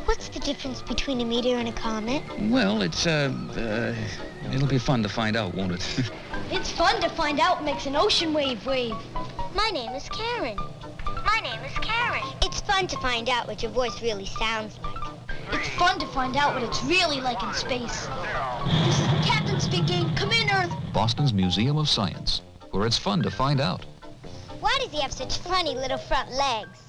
what's the difference between a meteor and a comet? Well, it'll be fun to find out, won't it? It's fun to find out what makes an ocean wave wave. My name is Karen. My name is Karen. It's fun to find out what your voice really sounds like. It's fun to find out what it's really like in space. This is the captain speaking. Come in, Earth. Boston's Museum of Science, where it's fun to find out. Why does he have such funny little front legs?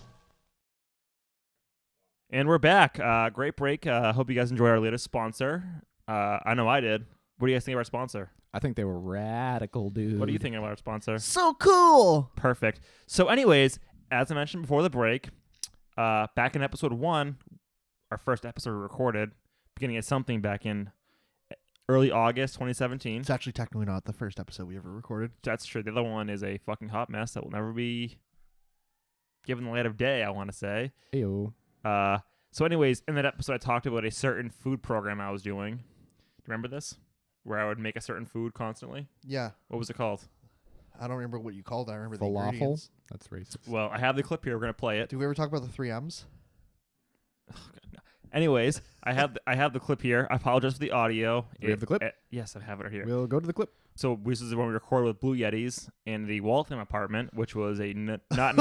And we're back. Great break. Hope you guys enjoy our latest sponsor. I know I did. What do you guys think of our sponsor? I think they were radical, dude. What do you think of our sponsor? So cool. Perfect. So, anyways, as I mentioned before the break, back in episode 1, our first episode we recorded, beginning of something back in early August 2017. It's actually technically not the first episode we ever recorded. That's true. The other one is a fucking hot mess that will never be given the light of day, I want to say. Ew. So, anyways, in that episode, I talked about a certain food program I was doing. Do you remember this? Where I would make a certain food constantly. Yeah, What was it called? I don't remember what you called it. I remember the Falafel. ingredients. That's racist. Well, I have the clip here. We're gonna play it. Did we ever talk about the 3 M's? Anyways, I have the clip here. I apologize for the audio. Do we have the clip? Yes, I have it here. We'll go to the clip. So this is when we recorded with Blue Yetis in the Waltham apartment, which was not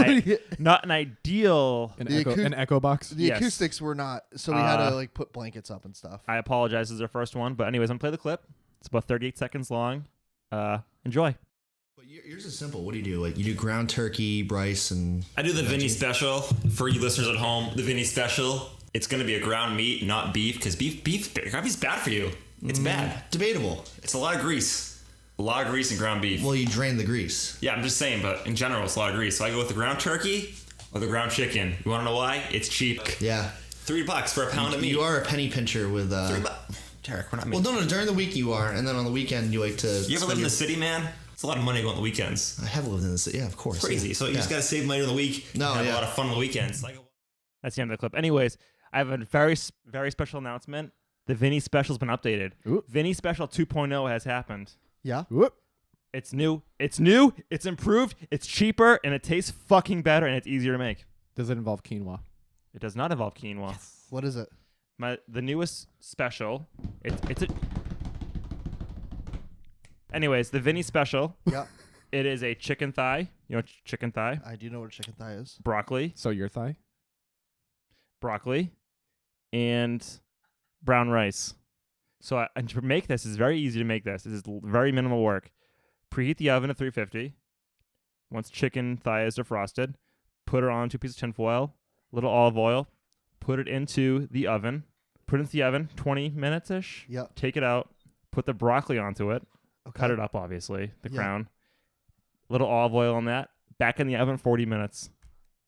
an ideal. An The echo, acou- an echo box. The Yes. acoustics were not, so we had to like put blankets up and stuff. I apologize. This is our first one, but anyways, I'm gonna play the clip. It's about 38 seconds long. Enjoy. But yours is simple. What do you do? Like you do ground turkey, rice, and I do the Vinny special for you listeners at home. The Vinny special. It's going to be a ground meat, not beef, because ground beef's bad for you. It's bad. debatable. It's a lot of grease. A lot of grease in ground beef. Well, you drain the grease. Yeah, I'm just saying, but in general, it's a lot of grease. So I go with the ground turkey or the ground chicken. You want to know why? It's cheap. Yeah. $3 for a pound of meat. You are a penny pincher with. $3. Derek, we're not Well, making. no. During the week you are, and then on the weekend you like to. You ever live in the city, man? It's a lot of money to go on the weekends. I have lived in the city. Yeah, of course. Crazy. Yeah. So you just got to save money on the week. No, and have yeah. a lot of fun on the weekends. Like. That's the end of the clip. Anyways, I have a very special announcement. The Vinny special's been updated. Ooh. Vinny Special 2.0 has happened. Yeah. Whoop. It's new. It's new. It's improved. It's cheaper, and it tastes fucking better, and it's easier to make. Does it involve quinoa? It does not involve quinoa. What is it? The newest special. It's a. Anyways, the Vinny Special. Yeah. It is a chicken thigh. You know chicken thigh, I do know what a chicken thigh is. broccoli, So your thigh? and brown rice. So and to make this is very easy to make this. This is very minimal work. Preheat the oven at 350. Once chicken thigh is defrosted, put it on 2 pieces of tinfoil, little olive oil, put it into the oven. Put it into the oven 20 minutes-ish. Yep. Take it out. Put the broccoli onto it. Okay. Cut it up, obviously. The Yeah. crown. Little olive oil on that. Back in the oven 40 minutes.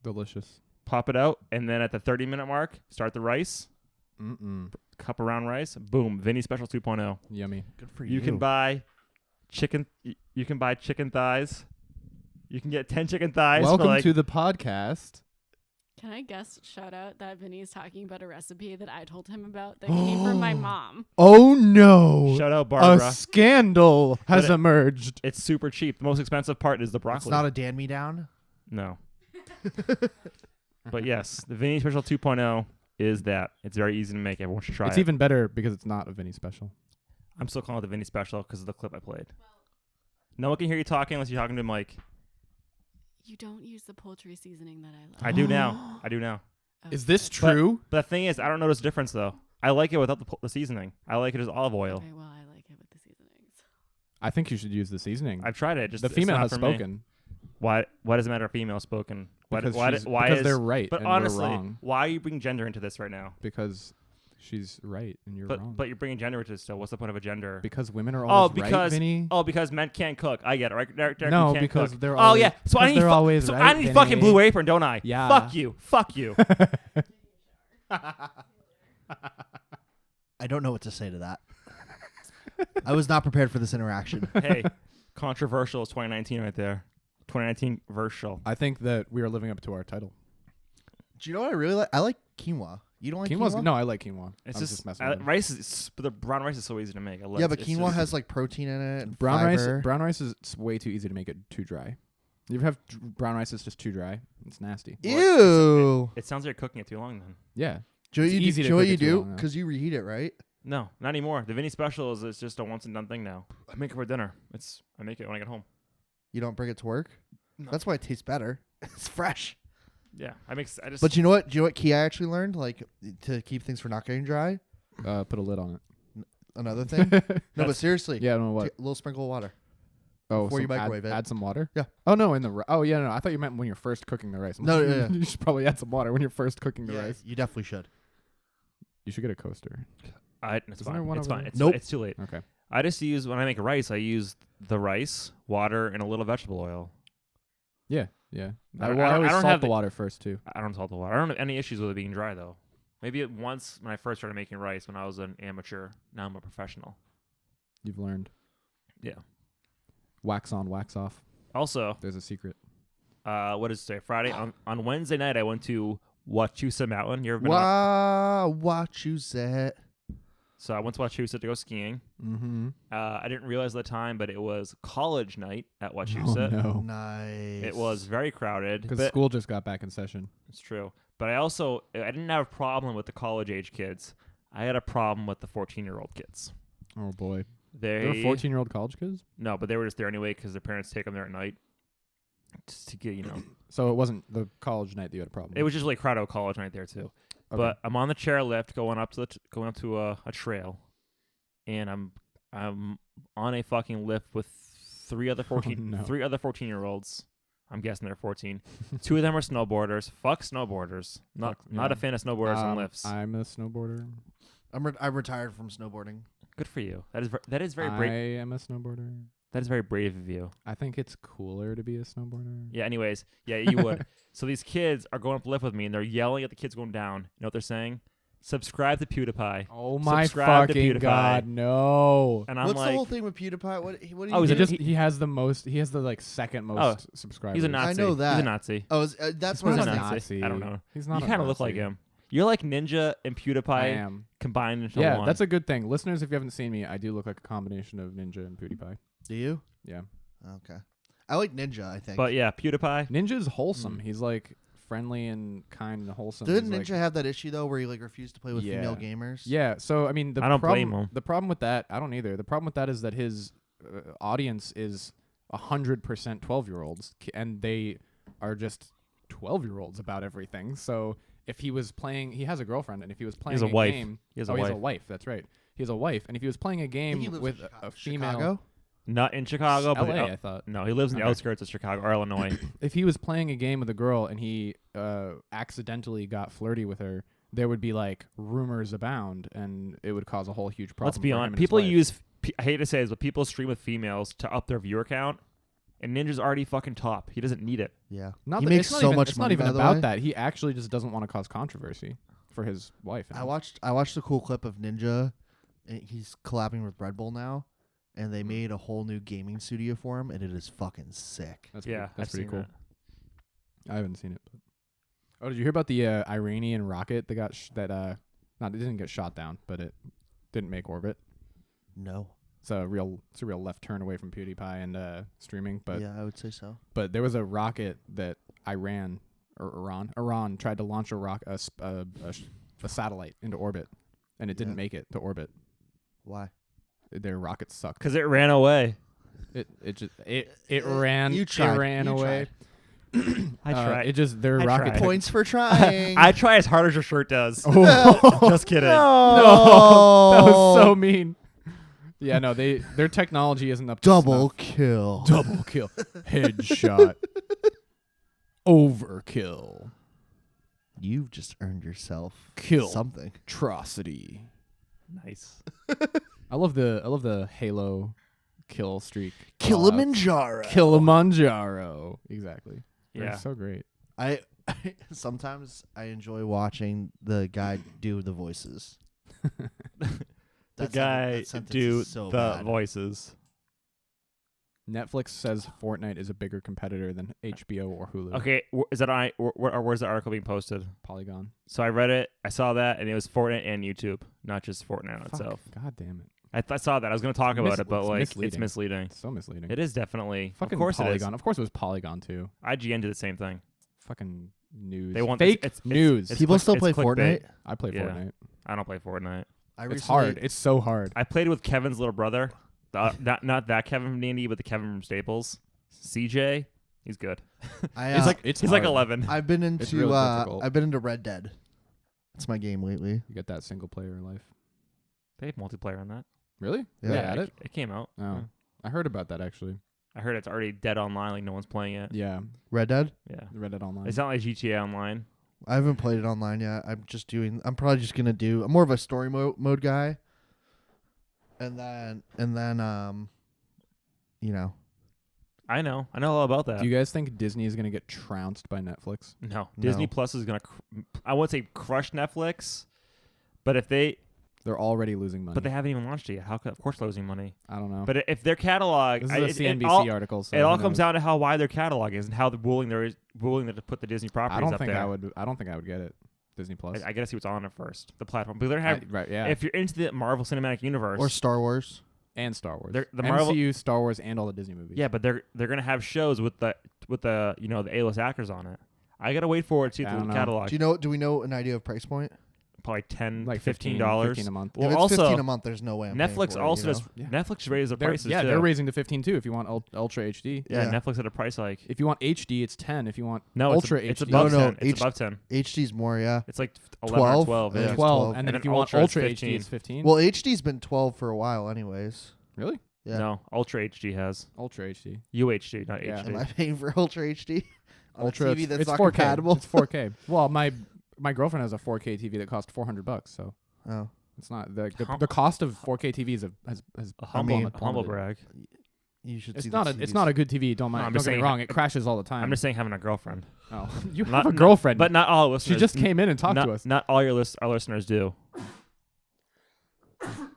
Delicious. Pop it out. And then at the 30-minute mark, start the rice. Cup of round rice. Boom. Vinny Special 2.0. Yummy. Good for you. You can buy chicken. You can buy chicken thighs. You can get 10 chicken thighs. Welcome for like, to the podcast. Can I guest shout out that Vinny's talking about a recipe that I told him about that came from my mom? Oh no! Shout out Barbara. A scandal has But it- emerged. It's super cheap. The most expensive part is the broccoli. It's not a Dan me down. No. But yes, the Vinny Special 2.0 is that. It's very easy to make. Everyone should try It's it. even better because it's not a Vinny special. I'm still calling it the Vinny Special because of the clip I played. No one can hear you talking unless you're talking to a mic. You don't use the poultry seasoning that I love. I do now. I do now. Oh, Is this okay. true? But the thing is, I don't notice a difference though. I like it without the seasoning. I like it as olive oil. Okay, well, I like it with the seasonings. I think you should use the seasoning. I've tried it. Just the it's female not has for me. spoken. Why does it matter if female spoken? Because Why because they're right But and honestly, we're wrong. why are you bringing gender into this right now? Because she's right and you're wrong. But you're bringing gender into this still. What's the point of a gender? because women are Oh, always because right, Vinny. because men can't cook. I get it. Right? Derek No, can't because cook. they're Oh always- yeah. So I because need they're always so right, I need fucking Vinny. Blue Apron, don't I? Yeah. Fuck you. Fuck you. I don't know what to say to that. I was not prepared for this interaction. Hey, controversial is 2019 right there. 2019 versal. I think that we are living up to our title. Do you know what I really like? I like quinoa. You don't like Quinoa's quinoa? no, I like quinoa. It's I was just messing with it. rice is but the brown rice is so easy to make. I love Yeah, it. but It's quinoa just- has like protein in it and Brown fiber. rice. Brown rice is way too easy to make it too dry. You ever have brown rice that's just too dry? It's nasty. Ew. It sounds like you're cooking it too long then. Yeah. Do you It's do, easy you to know what cook you it too do? long, though. Because you reheat it, right? No, not anymore. The Vinny Special is just a once and done thing now. I make it for dinner. I make it when I get home. You don't bring it to work. No. That's why it tastes better. It's fresh. Yeah, I just. But you know what? Do you know what key I actually learned? Like to keep things from not getting dry. Put a lid on Another thing. it. No, but seriously. Yeah, I don't know what. A little sprinkle of water. Oh, before you some- microwave it. add some water. Yeah. Oh no, in the oh yeah no, I thought you meant when you're first cooking the rice. I'm No, like, yeah, yeah. you should probably add some water when you're first cooking the Yeah, rice. you definitely should. You should get a coaster. It's Isn't there fine. one It's over fine. there? It's Nope. It's too late. Okay. I just use when I make rice. I use the rice, water, and a little vegetable oil. Yeah, yeah. I I, don't- well, I I don't- always I don't salt have the the- water first too. I don't salt the water. I don't have any issues with it being dry though. Maybe once when I first started making rice when I was an amateur. Now I'm a professional. You've learned. Yeah. Wax on, wax off. Also, There's a secret. what is today? Friday on Wednesday night I went to Wachusett Mountain. You ever been? Wachusett. So I went to Wachusett to go skiing. Mm-hmm. I didn't realize at the time, but it was college night at Oh Wachusett. no. Nice. It was very crowded. Because but- school just got back in session. It's true. But I didn't have a problem with the college age kids. I had a problem with the 14-year-old kids. Oh boy. They There were 14-year-old college kids. No, but they were just there anyway because their parents take them there at night. Just to get, So it wasn't the college night that you had a problem. it was just really crowded at college night there too. Okay. But I'm on the chairlift going up to a trail, and I'm on a fucking lift with three other 14-year-olds. I'm guessing they're 14. 2 of them are snowboarders. Fuck snowboarders. Not yeah. a fan of snowboarders on lifts. I'm a snowboarder. I'm retired from snowboarding. Good for you. That is very I brave. am a snowboarder. That is very brave of you. I think it's cooler to be a snowboarder. Yeah. Anyways, yeah, you would. So these kids are going up the lift with me, and they're yelling at the kids going down. You know what they're saying? Subscribe to PewDiePie. Oh my Subscribe to fucking PewDiePie. god, no. And I'm What's like, the whole thing with PewDiePie? What do you Oh, He is it do? just he has the like second most subscribers. he's a Nazi. I know that. He's a Nazi. Oh, that's what He's I a was Nazi. thinking. I don't know. He's not. You a kind of look like Nazi. him. You're like Ninja and I PewDiePie am. combined into Yeah, one. that's a good thing. Listeners, if you haven't seen me, I do look like a combination of Ninja and PewDiePie. Do you? Yeah. Okay. I like Ninja, I think. But yeah, PewDiePie. Ninja's wholesome. He's like friendly and kind and wholesome. Didn't He's Ninja like, have that issue though, where he like refused to play with female Yeah. gamers? Yeah. So I mean, I don't blame problem, him. The problem with that, I don't either. The problem with that is that his audience is 100% 12-year-olds, and they are just 12-year-olds about everything. So if he was playing, he has a girlfriend, and if he was playing a wife. game, He has a he has wife. a wife. That's right. He has a wife, and if he was playing a I think he game lives with in a female, Chicago. Not in Chicago, but LA, I thought. no, he lives in the Okay. outskirts of Chicago or Illinois. If he was playing a game with a girl and he accidentally got flirty with her, there would be like rumors abound, and it would cause a whole huge problem. Let's be for him honest. and his People wife. use. I hate to say this, but people stream with females to up their viewer count, and Ninja's already fucking top. He doesn't need it. Yeah. Not he that- makes it's not so even, much It's money. not even by the about way. that. He actually just doesn't want to cause controversy for his wife. I watched the cool clip of Ninja. And he's collabing with Red Bull now, and they made a whole new gaming studio for him, and it is fucking sick. That's Yeah, that's I've pretty seen cool. that. I haven't seen it. But. Oh, did you hear about the Iranian rocket that got it didn't get shot down, but it didn't make orbit. No. It's a real left turn away from PewDiePie and streaming. But yeah, I would say so. But there was a rocket that Iran tried to launch a satellite into orbit, and it didn't make it to orbit. Why? Their rocket sucked. Because it ran away. It ran. You tried. It ran You away. I tried. It just their I rocket tried. Points for trying. I try as hard as your shirt does. Oh. Just kidding. No, that was so mean. Yeah, no, their technology isn't up to Double snuff. kill. Double kill. Headshot. Overkill. You've just earned yourself Kill. something. Atrocity. Nice. I love the Halo kill streak. Kilimanjaro. Kilimanjaro. Exactly. They're Yeah. so great. I sometimes I enjoy watching the guy do the voices. The guy that sentence do is so the bad. voices. Netflix says Fortnite is a bigger competitor than HBO or Hulu. Okay, is that where's the article being posted? Polygon. So I read it, I saw that, and it was Fortnite and YouTube, not just Fortnite on Fuck. itself. God damn it. I saw that. I was going to talk about it, but it's like misleading. it's misleading. It's so misleading. It is definitely. Fucking of course Polygon. it Of course it was Polygon too. is. IGN did the same thing. Fucking news. They want fake it's news. People still it's play clickbait. Fortnite. I play Yeah. Fortnite. I don't play Fortnite. It's hard. It's so hard. I played with Kevin's little brother. Not that Kevin from D&D, but the Kevin from Staples. CJ, he's good. I, He's like 11. I've been It's into really difficult. I've been into Red Dead. That's my game lately. You get that single player life. They have multiplayer on that. Really? Yeah. They had it? It came out. Oh. Yeah. I heard about that actually. I heard it's already dead online, like no one's playing it. Yeah. Red Dead? Yeah. Read it online. It's not like GTA Online. I haven't played it online yet. I'm probably just gonna do. I'm more of a story mode guy. And then you know. I know all about that. Do you guys think Disney is going to get trounced by Netflix? No. Disney Plus is going to, I won't say crush Netflix, but if they, They're already losing money. but they haven't even launched it yet. How could, of course, they're losing money. I don't know. But if their catalog, this is it a CNBC all, article. So it all who comes knows? down to how wide their catalog is and how the willing to put the Disney properties I don't up think there. I don't think I would get it. Disney Plus. I gotta see what's on it first. The platform, but they're gonna have. Right. Yeah. If you're into the Marvel Cinematic Universe Or Star Wars. and Star Wars. The Marvel- MCU, Star Wars, and all the Disney movies. yeah, but they're gonna have shows with the the A-list actors on it. I gotta wait for it to see I the don't know. catalog. Do we know an idea of price point? Probably $10, like $15. $15 a month. Well, if it's also 15 a month, there's no way I'm paying Netflix for it, also you does. know? Yeah. Netflix raises their prices too. They're raising to 15 too. If you want Ultra HD. Yeah, Yeah. Netflix had a price hike. If you want HD, it's 10. If you want No, Ultra it's HD, above No, 10. It's H- above 10. HD's more, yeah. It's like 11 or 12? 12. Yeah, Yeah. it's 12. 12. And then And if you then want Ultra is Ultra 15. HD, it's 15. Well, HD's been 12 for a while, anyways. Really? Yeah. No, Ultra HD has Ultra HD. UHD, not Yeah. HD. Am I paying for Ultra HD? On Ultra a TV that's it's not 4K. compatible? It's 4K. Well, my girlfriend has a 4K TV that cost $400, so Oh. it's not the cost of 4K TVs has A humble, mean, a humble brag. You should It's see not the it's TVs. not a good TV. Don't No, mind. I'm Don't just get me saying- wrong. It crashes all the time. I'm just saying having a girlfriend. Oh, you Not- have a girlfriend, But not all listeners. she just came in and talked not, to us. Not all our listeners do.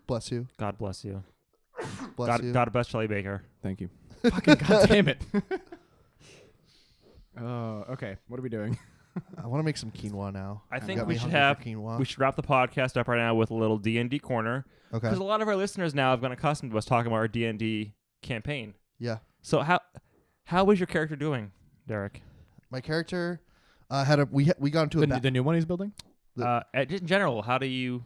Bless you. God bless you. Bless you. God bless Charlie Baker. Thank you. Fucking goddamn it. Okay. What are we doing? I want to make some quinoa now. I You think got we me should hungry have. for quinoa. We should wrap the podcast up right now with a little D&D corner Okay. because a lot of our listeners now have gotten accustomed to us talking about our D&D campaign. Yeah. So how was your character doing, Derek? My character had a we got into a The new one he's building? Just in general, how are you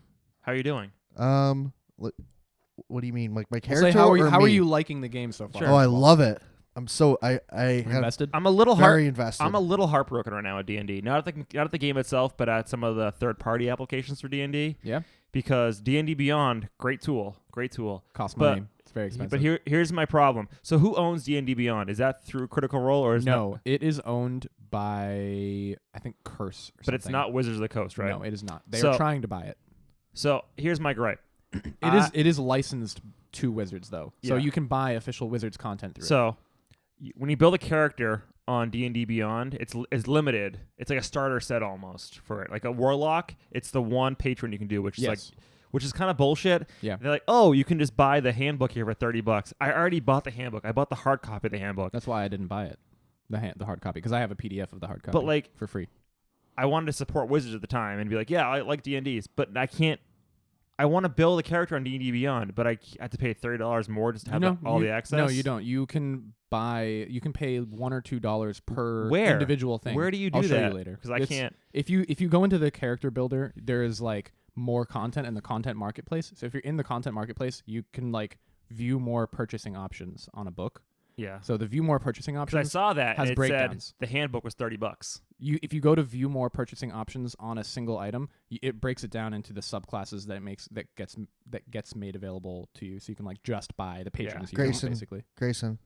doing? what do you mean? Like my Say, character? how or are me? you liking the game so far? Sure. Oh, I love it. I'm so I have Invested? I'm a little very invested. I'm a little heartbroken right now at D&D. Not at the game itself, but at some of the third-party applications for D&D. Yeah. because D&D Beyond, great tool. Costs But- money. It's very expensive. But here's my problem. So who owns D&D Beyond? Is that through Critical Role or is no, that, it is owned by I think Curse. Or but it's something. not Wizards of the Coast, right? No, it is not. They So- are trying to buy it. So here's my gripe. It is licensed to Wizards though, so Yeah. you can buy official Wizards content through it. So when you build a character on D&D Beyond, it's limited. It's like a starter set almost for it. Like a warlock, it's the one patron you can do, which is kind of bullshit. Yeah. They're like, "Oh, you can just buy the handbook here for $30." I already bought the handbook. I bought the hard copy of the handbook. That's why I didn't buy it, the hard copy, because I have a PDF of the hard copy. But like for free. I wanted to support Wizards at the time and be like, "Yeah, I like D&Ds," but I can't. I want to build a character on D&D Beyond, but I have to pay $30 more just to have all the access. No, you don't. You can pay $1 or $2 per Where? individual thing. Where do you do I'll show that? you later. Because I can't. If you go into the character builder, there is like more content in the content marketplace. So if you're in the content marketplace, you can like view more purchasing options on a book. Yeah. So the view more purchasing Because options I saw that has and it breakdowns. said the handbook was $30. If you go to view more purchasing options on a single item, it breaks it down into the subclasses that gets made available to you, so you can like just buy the patrons you want, Grayson. basically. Grayson,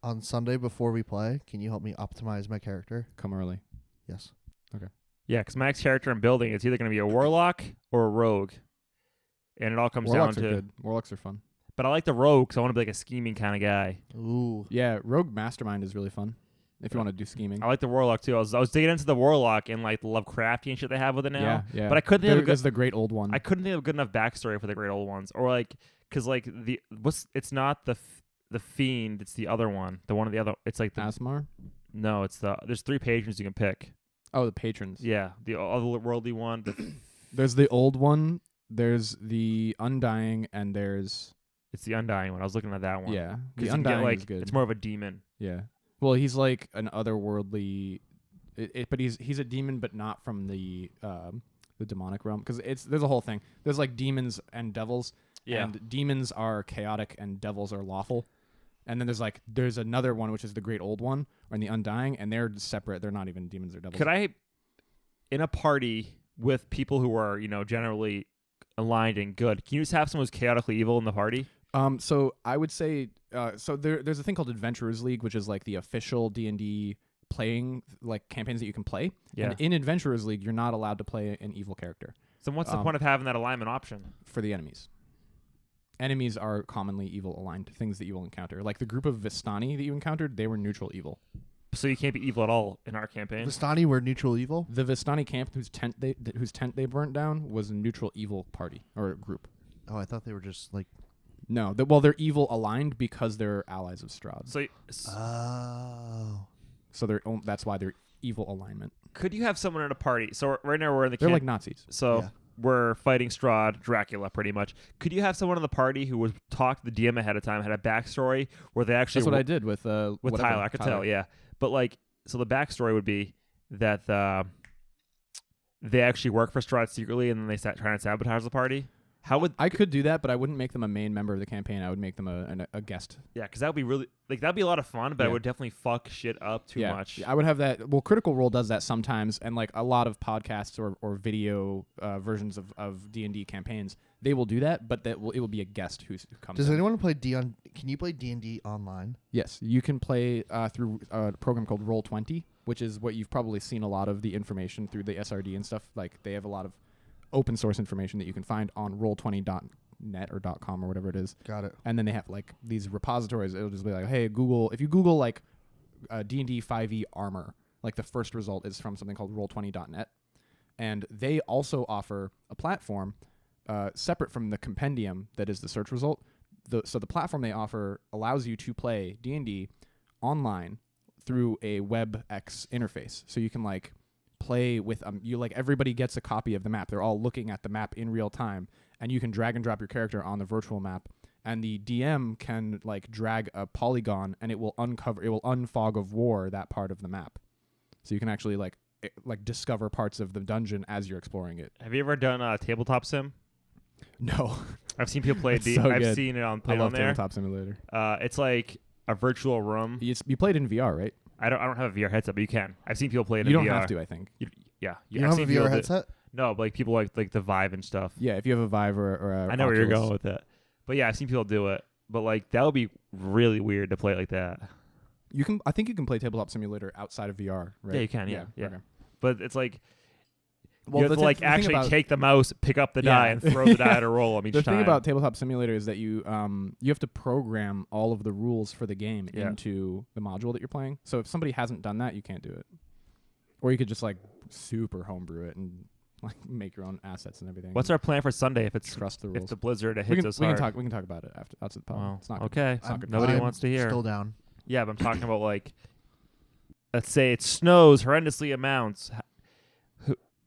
on Sunday before we play, can you help me optimize my character? Come early. Yes. Yeah, because my next character I'm building is either going to be a warlock or a rogue, and it all comes Warlocks down are to. good. Warlocks are fun. But I like the rogue because I want to be like a scheming kind of guy. Ooh. Yeah, Rogue Mastermind is really fun if you want to do scheming. I like the warlock too. I was digging into the warlock and like the Lovecraftian shit they have with it now. Yeah. But I couldn't think of a There's good, the great old one. I couldn't think of a good enough backstory for the great old ones, or like because like it's not the fiend, it's the other one, the one of the other. It's like the Asmar? no, it's there's 3 patrons you can pick. Oh, the patrons. Yeah, the otherworldly one. There's the old one. There's the Undying, and there's It's the Undying one. I was looking at that one. yeah. The 'Cause you can Undying get, like, is good. It's more of a demon. Yeah. Well, he's like an otherworldly, but he's a demon, but not from the demonic realm. Because there's a whole thing. There's like demons and devils. Yeah. And demons are chaotic and devils are lawful. And then there's another one which is the Great Old One or the Undying, and they're separate. They're not even demons or devils. Could I, in a party with people who are generally aligned and good, can you just have someone who's chaotically evil in the party? So I would say, there's a thing called Adventurers League, which is like the official D&D playing like campaigns that you can play. Yeah. And in Adventurers League, you're not allowed to play an evil character So what's the point of having that alignment option? for the enemies. Enemies are commonly evil aligned things that you will encounter. Like the group of Vistani that you encountered, they were neutral evil. So you can't be evil at all in our campaign. Vistani were neutral evil? The Vistani camp whose tent they burnt down was a neutral evil party or group. Oh, I thought they were just like... No, they're evil aligned because they're allies of Strahd. Oh. So that's why they're evil alignment. Could you have someone in a party? So right now we're in the They're camp. like Nazis. So Yeah. we're fighting Strahd, Dracula, pretty much. Could you have someone in the party who would talk to the DM ahead of time, had a backstory where they actually That's what I did with whatever, Tyler? I could tell, yeah. But like, so the backstory would be that they actually work for Strahd secretly, and then they start trying to sabotage the party. How would I could do that, but I wouldn't make them a main member of the campaign. I would make them a guest. Yeah, because that would be really that'd be a lot of fun, but it Yeah. would definitely fuck shit up too much. I would have that. Well, Critical Role does that sometimes, and like a lot of podcasts or video versions of D&D campaigns, they will do that, but it will be a guest who comes. Does in. anyone play Can you play D&D online? Yes, you can play through a program called Roll20, which is what you've probably seen a lot of the information through the SRD and stuff. Like they have a lot of open source information that you can find on roll20.net or .com or whatever it is. Got it. And then they have like these repositories. It'll just be like, hey, Google. If you Google like D&D 5e armor, like the first result is from something called roll20.net, and they also offer a platform separate from the compendium that is the search result. So the platform they offer allows you to play D&D online through a WebEx interface. So you can like play with everybody gets a copy of the map. They're all looking at the map in real time, and you can drag and drop your character on the virtual map, and the DM can like drag a polygon and it will unfog of war that part of the map. So you can actually like discover parts of the dungeon as you're exploring it. Have you ever done tabletop sim? No. I've seen people play That's so I've good. seen it I played love on there. Tabletop Simulator. It's like a virtual room. You played in VR, right? I don't have a VR headset, but you can. I've seen people play it You in don't VR. have to, I think. Yeah. You don't have a VR headset? No, but like people like the Vive and stuff. Yeah, if you have a Vive or a I know where you're Oculus. going with that. But yeah, I've seen people do it. But like that would be really weird to play it like that. I think you can play Tabletop Simulator outside of VR, right? Yeah, you can. Yeah. Okay. But it's like Well, you have to like the thing actually about- take the mouse, pick up the Yeah. die, and throw the die to roll them each The time. thing about Tabletop Simulator is that you have to program all of the rules for the game Yeah. into the module that you're playing. So if somebody hasn't done that, you can't do it. Or you could just like super homebrew it and like make your own assets and everything. What's our plan for Sunday if it's trust the if rules? the blizzard we hits can, us we can hard? talk. We can talk about it after outside the pod. Well, It's not good. okay. It's not good. Nobody I'm wants to hear. Still down. Yeah, but I'm talking about like, let's say it snows horrendously amounts.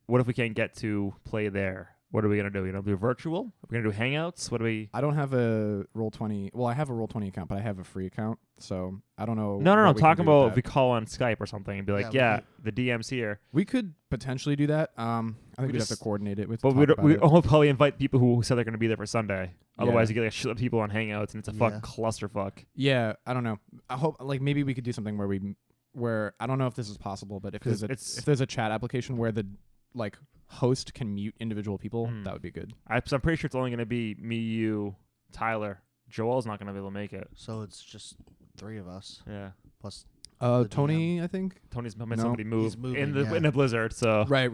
What if we can't get to play there? What are we gonna do? You know, do virtual? Are we gonna do hangouts? What do we? I don't have a Roll20. Well, I have a Roll20 account, but I have a free account, so I don't know. No. what I'm we can talking do with about that. if we call on Skype or something and be like, Yeah, the DM's here. We could potentially do that. I think We we'd have just- to coordinate it. But we only probably invite people who said they're gonna be there for Sunday. Otherwise, Yeah. you get like a shitload of people on hangouts and it's a Yeah. clusterfuck. Yeah, I don't know. I hope like maybe we could do something where I don't know if this is possible, but if 'Cause if there's a chat application where the like host can mute individual people, Mm. that would be good. I'm pretty sure it's only gonna be me, you, Tyler. Joel's not gonna be able to make it. So it's just 3 of us Yeah. plus. The Tony, I think. Tony's made No, somebody move he's moving, in the yeah. in a blizzard, so Right.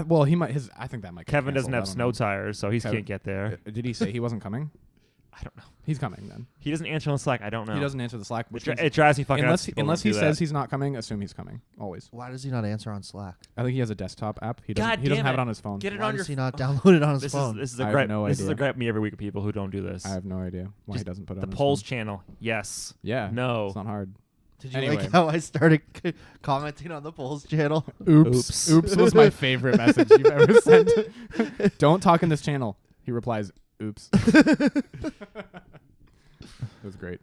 Well, he might. I think that might. get Kevin doesn't have canceled, I snow don't tires, so he Kevin- can't get there. know. Did he say he wasn't coming? I don't know. He's coming then. He doesn't answer on Slack. I don't know. He doesn't answer the Slack, which means- It drives me fucking unless nuts. he, People unless don't he do says that. he's not coming, assume he's coming always. Why does he not answer on Slack? I think he has a desktop app. He doesn't. God He doesn't damn have it. it on his phone. Get it Why on your does he not download it on his phone? This is I a have gripe. no This is a idea. gripe me every week of people who don't do this. I have no idea why he Just doesn't put it the on his polls phone. channel. Yes. Yeah. No. It's not hard. Did you Anyway. like how I started commenting on the polls channel? Oops. Oops was my favorite message you've ever sent. Don't talk in this channel. He replies, oops. It was great.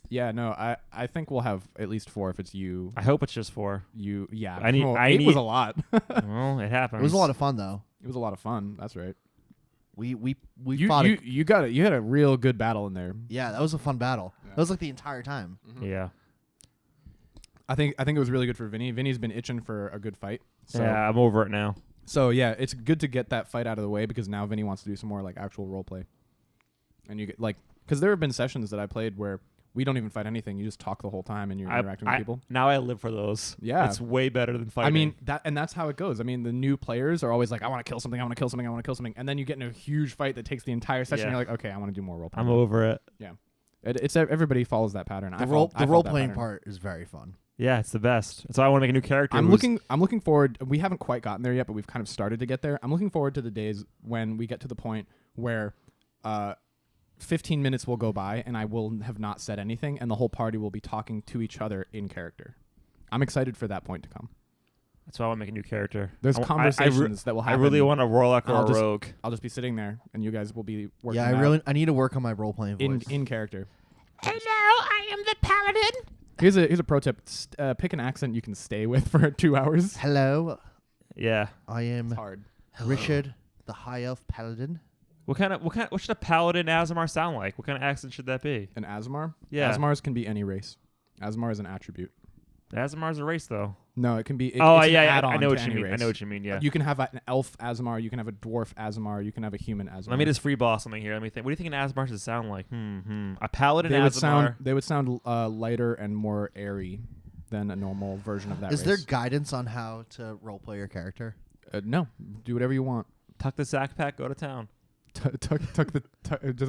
Yeah, no, I think we'll have at least 4 if it's you. I hope it's just 4. Yeah. I need- Well, I 8 was need- a lot. Well, it happens. It was a lot of fun though. It was a lot of fun. That's right. We You fought. you got it. You had a real good battle in there. Yeah, that was a fun battle. Yeah. That was like the entire time. Yeah. I think it was really good for Vinny. Vinny's been itching for a good fight. So Yeah, I'm over it now. So yeah, it's good to get that fight out of the way because now Vinny wants to do some more like actual role play. And you get like, because there have been sessions that I played where we don't even fight anything. You just talk the whole time and you're interacting with people. Now I live for those. Yeah. It's way better than fighting. I mean that's how it goes. I mean, the new players are always like, I want to kill something, I want to kill something, I want to kill something, and then you get in a huge fight that takes the entire session. Yeah. You're like, okay, I want to do more role play. I'm over it. It's everybody follows that pattern. The role playing part is very fun. Yeah, it's the best. That's why I want to make a new character. I'm who's- looking forward. We haven't quite gotten there yet, but we've kind of started to get there. I'm looking forward to the days when we get to the point where 15 minutes will go by and I will have not said anything and the whole party will be talking to each other in character. I'm excited for that point to come. That's why I want to make a new character. There's I- conversations that will I happen. really want a warlock or I'll a just- rogue. I'll just be sitting there and you guys will be working Yeah, I need to work on my role playing voice. in character. Hello, I am the paladin. Here's a pro tip. Pick an accent you can stay with for 2 hours. Hello, Yeah. I am It's hard. Richard, the High Elf Paladin. What should a paladin Azamar sound like? What kind of accent should that be? An Asmar? Yeah. Asmars can be any race. Asmar is an attribute. Azamar's a race though. No, it can be. It's an I add-on know to what you any mean. I race. know what you mean. Yeah. You can have an elf Asmar. You can have a dwarf Asmar. You can have a human Asmar. Let me just free ball something here. Let me think. What do you think an Asmar should sound like? A paladin They Azamar. would sound lighter and more airy than a normal version of that. Is there race. guidance on how to role play your character? No, do whatever you want. Tuck the sack pack. Go to town. Tuck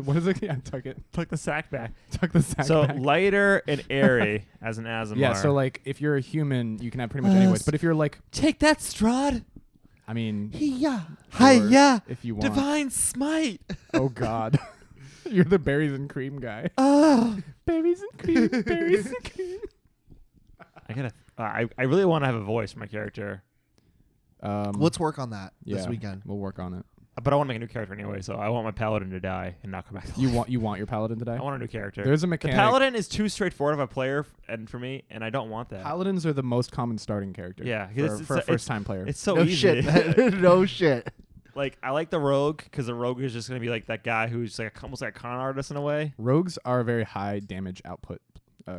what is it? Yeah, tuck it. Tuck the sack back. Tuck the sack So back. lighter and airy as an Azamar. Yeah, so like if you're a human, you can have pretty much any voice. But if you're like, take that, Strahd. I mean, Yeah. sure, if you want. Divine smite. Oh God, you're the berries and cream guy. Oh, Berries and cream, berries and cream. I gotta. I really want to have a voice for my character, let's work on that yeah, this weekend. We'll work on it. but I want to make a new character anyway. So I want my paladin to die and not come back. To You life. want your paladin to die? I want a new character. There's a The mechanic. paladin is too straightforward of a player, and for me, and I don't want that. Paladins are the most common starting character. Yeah, for a first time player. It's so No easy. shit. No shit. Like I like the rogue because the rogue is just gonna be like that guy who's like almost like a con artist in a way. Rogues are a very high damage output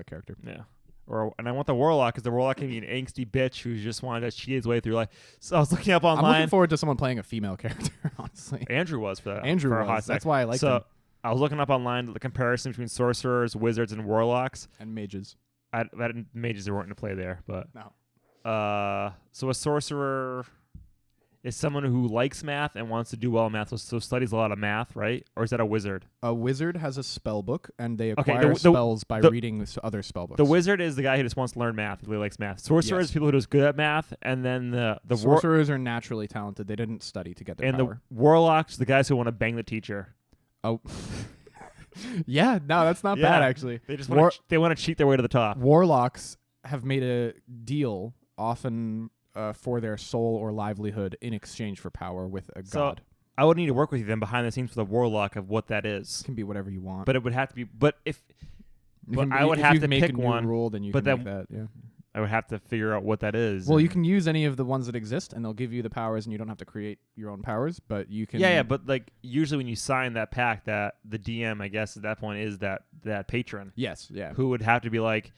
character. Yeah, And I want the warlock because the warlock can be an angsty bitch who just wanted to cheat his way through life. So I was looking up I'm online. looking forward to someone playing a female character, honestly. Andrew was for that. Andrew for a hot was. sec. That's why I like So him. I was looking up online the comparison between sorcerers, wizards, and warlocks. And mages. I didn't mages weren't to play there, but No. so a sorcerer is someone who likes math and wants to do well in math, so studies a lot of math, right? Or is that a wizard? A wizard has a spell book, and they Okay, acquire the- spells by the- reading other spell books. The wizard is the guy who just wants to learn math, really likes math. Sorcerer Yes. is people who are just good at math, and then the sorcerers are naturally talented. They didn't study to get their and power. the warlocks, the guys who want to bang the teacher. Oh, yeah. No, that's not bad actually. They just want they want to cheat their way to the top. Warlocks have made a deal, often for their soul or livelihood, in exchange for power with a So god. I would need to work with you then behind the scenes for the warlock of what that is. It can be whatever you want. But it would have to be. But if You but can- I would if have you to make pick a new one, rule, then you but can make then- that. Yeah. I would have to figure out what that is. Well, you and- can use any of the ones that exist, and they'll give you the powers, and you don't have to create your own powers. But you can. Yeah, but like usually when you sign that pact, that the DM, I guess at that point is that patron Yes. Yeah. who would have to be like